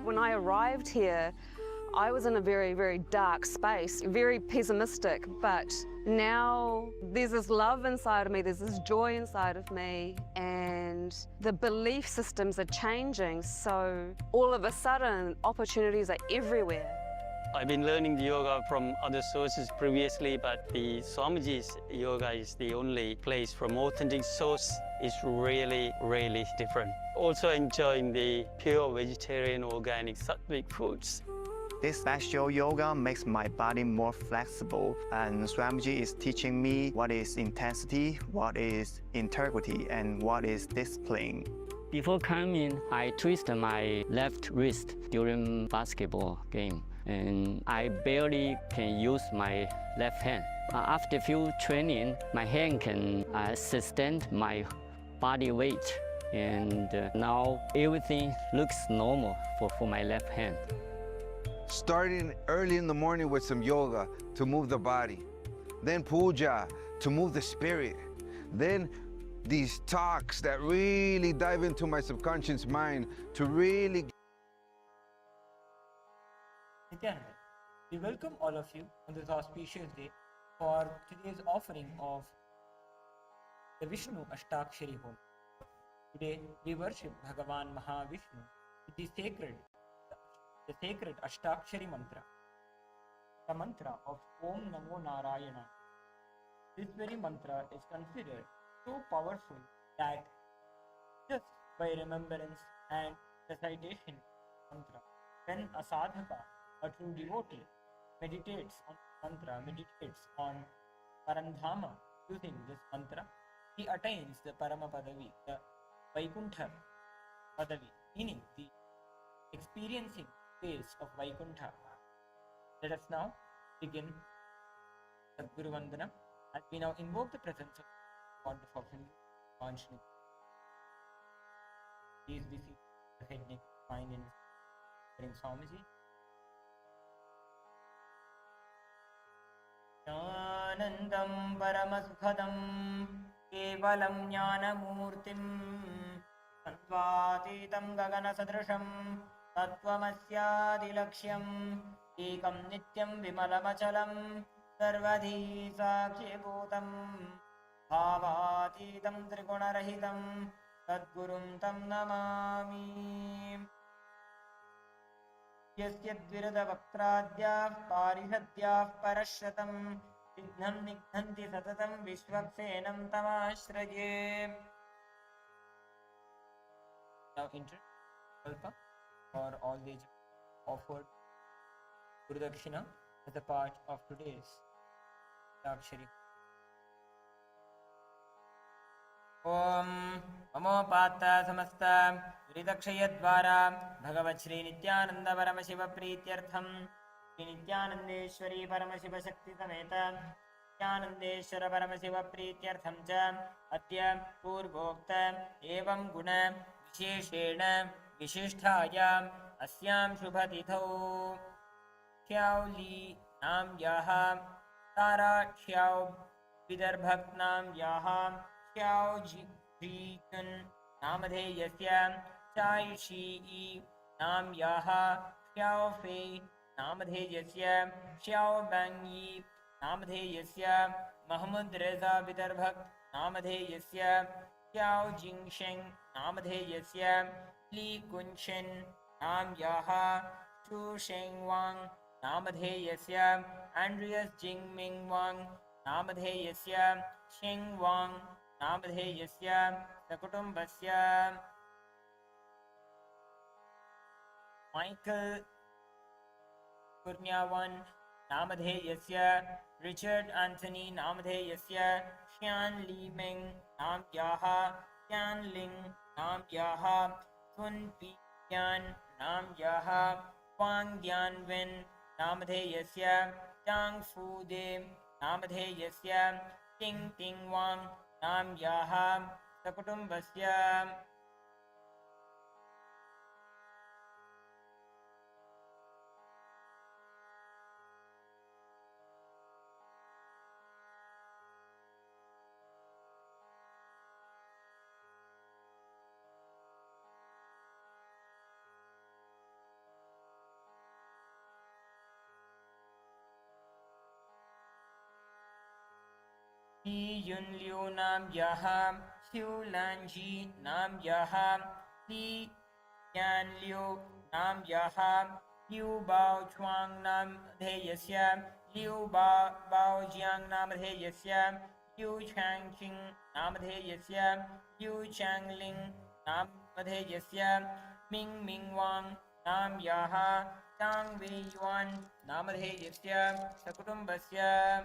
When I arrived here, I was in a very, very dark space, very pessimistic, but now there's this love inside of me, there's this joy inside of me, and the belief systems are changing, so all of a sudden opportunities are everywhere. I've been learning the yoga from other sources previously, but the Swamiji's yoga is the only place from authentic source. It's really, really different. Also enjoying the pure vegetarian, organic, sattvic foods. This special yoga makes my body more flexible, and Swamiji is teaching me what is intensity, what is integrity, and what is discipline. Before coming, I twisted my left wrist during basketball game, and I barely can use my left hand. After few training, my hand can sustain my body weight, and now everything looks normal for my left hand. Starting early in the morning with some yoga to move the body, then puja to move the spirit, then these talks that really dive into my subconscious mind to really. Nithyananda, we welcome all of you on this auspicious day for today's offering of the Vishnu Ashtakshari Home. Today we worship Bhagavan Mahavishnu with the sacred Ashtakshari mantra, the mantra of Om Namo Narayana. This very mantra is considered so powerful that just by remembrance and recitation of mantra, when a sadhaka, a true devotee, meditates on mantra, meditates on Parandhama using this mantra, he attains the Parama Padavi, the Vaikuntha Padavi, meaning the experiencing phase of Vaikuntha. Let us now begin Sadguru Vandana as we now invoke the presence of God the Sovereign Consciousness. Please be seated, the head, neck, spine, and hearing Swamiji. Jnanandam Paramasukhadam Kevalam Jnanamurtim Sattvatītam Gagana Sadrisham Tattvamasyadilaksham Ekam Nityam Vimalamachalam Sarvadhi Sakshibhutam Bhavatītam Trigunarahitam Sadgurum Tam Namami. Yasya Dvirada Vaktradyah Parishadhyah Parashratam Vidhnam Nigdhanti Satatam Vishwaksenam Tamashraye. Now enter Kalpa for all the offered Guru Dakshina as a part of today's Dakshari. Om Amopata Samasta Viridakshayadvara Bhagavat Shri Nityananda Paramashiva Prityartham Shri Nityanandeshwari Paramashiva Shakti Sameta Nityanandeshwara Paramashiva Prityartham Cha Adya Purvokta Evam Guna Visheshena Vishisthaya Asyam Shubhatithau Khyao Li Nam Yaha Tara Khyao Vidarbhakt Nam Yaha Khyao Jikun Namadhe Yasya Chai Shi Nam Yaha Khyao Fei Namadhe Yasya Khyao Bang Yi Namadhe Yasya Mahmud Reza Vidarbhakt Namadhe Yasya Khyao Jingsheng Namadhe Yasya Li Kunshen Nam Yaha Chu Sheng Wang Namadhe Yasya Andreas Jingming Wang Namadhe Yasya Sheng Wang Namadhe Yasya Sakutumbasya Michael Purnyawan Namadhe Yasya Richard Anthony Namadhe Yasya Xian Li Meng Nam Yaha Xian Ling Nam Yaha Sun Pi Yan Nam Yaha Huang Dian Wen Namadhe Yasya Zhang Fu De Namadhe Yasya Ting Ting Wang Nam Yaha Sakutumbasya Li Yun Liu Nam Yaha, Xiu Lan Ji Nam Yaha, Li Yan Liu Nam Yaha, Liu Bao Chuang Nam Dheyasya, Liu Bao Jiang Nam Dheyasya, Liu Chang Qing Nam Dheyasya, Liu Chang Ling Nam Dheyasya, Ming Ming Wang Nam Yaha, Tang Wei Yuan Nam Dheyasya, Sakutumbasya,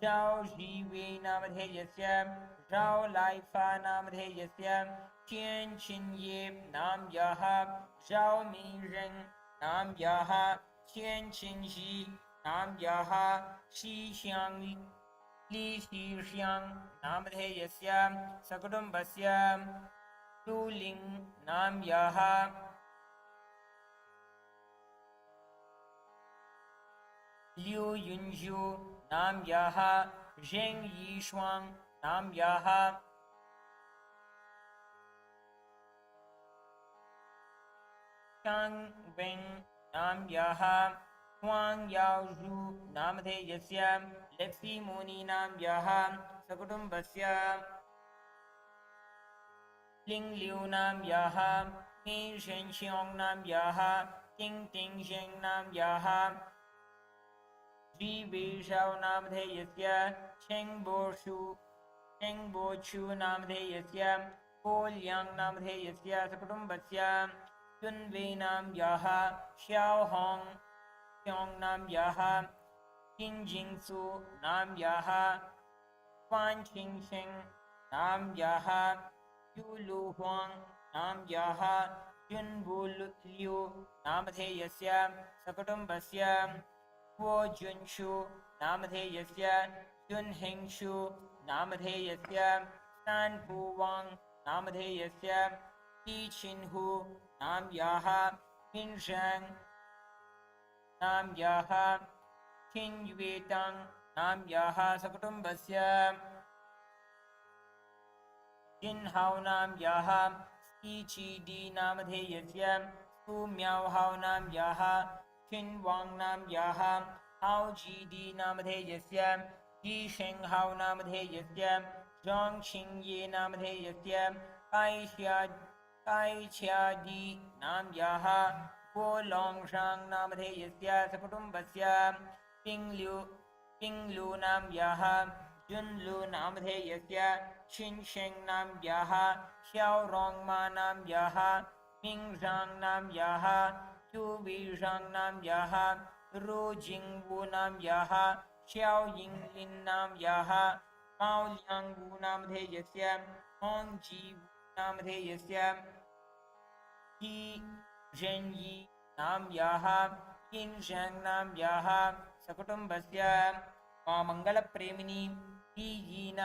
Zhao Zhiwei Namadheyasya, Zhao Laifa Namadheyasya, Qian Qinye Nam Yaha, Zhao Mingren Nam Yaha, Qian Qinxi Nam Yaha, Xi Xiang Li Xi Xiang Namadheyasya, Sakutumbasya, Du Ling Nam Yaha, Liu Yunzhu Nam Yaha, Zheng Yishuang Nam Yaha, Shang Wen Nam Yaha, Huang Yao Zhu Namadheyasya, Lexi Muni Nam Yaha, Sakutumbasya, Ling Liu Nam Yaha, Ni Shen Xiong Nam Yaha, Ting Ting Sheng Nam Yaha, Ji Wei Shao Namadheyasya, Cheng Bo Chu Namadheyasya, Ko Liang Namadheyasya, Sakutumbasya, Yun Wei Nam Yaha, Xiao Hong Xiong Nam Yaha, Jin Jingsu Nam Yaha, Fan Qing Sheng Nam Yaha, Yu Lu Huang Nam Yaha, Yun Wu Liu Namadheyasya, Sakutumbasya, Guo Junshu Namadheyasya, Yun Hengshu Namadheyasya, San Pu Wang Namadheyasya, Yi Qinhu Nam Yaha, Qin Shang Nam Yaha, Qin Yue Tang Nam Yaha, Sakutumbasya, Jin Hao Nam Yaha, Ski Chi Di Namadheyasya, Su Miao Hao Nam Yaha, Qin Wang Nam Yaha, Hao Ji Di Namadheyasya, Ji Sheng Hao Namadheyasya, Zhang Qing Ye Namadheyasya, Kai Xia Di Nam Yaha, Guo Long Shang Namadheyasya, Sakutumbasya, Ping Lu Nam Yaha, Jun Lu Namadheyasya, Qin Sheng Nam Yaha, Xiao Rong Ma Nam Yaha, Ming Zhang Nam Yaha, Tu Wei Zhang Nam Yaha, Ru Jing Wu Nam Yaha, Xiao Ying Lin Nam Yaha, Mao Liang Wu Namadheyasya, Hong Ji Wu Namadheyasya, Yi Zhen Yi Nam Yaha, Yin Zhang Nam Yaha, Sakutumbasya, Mangala Premini, Yi Yi Nam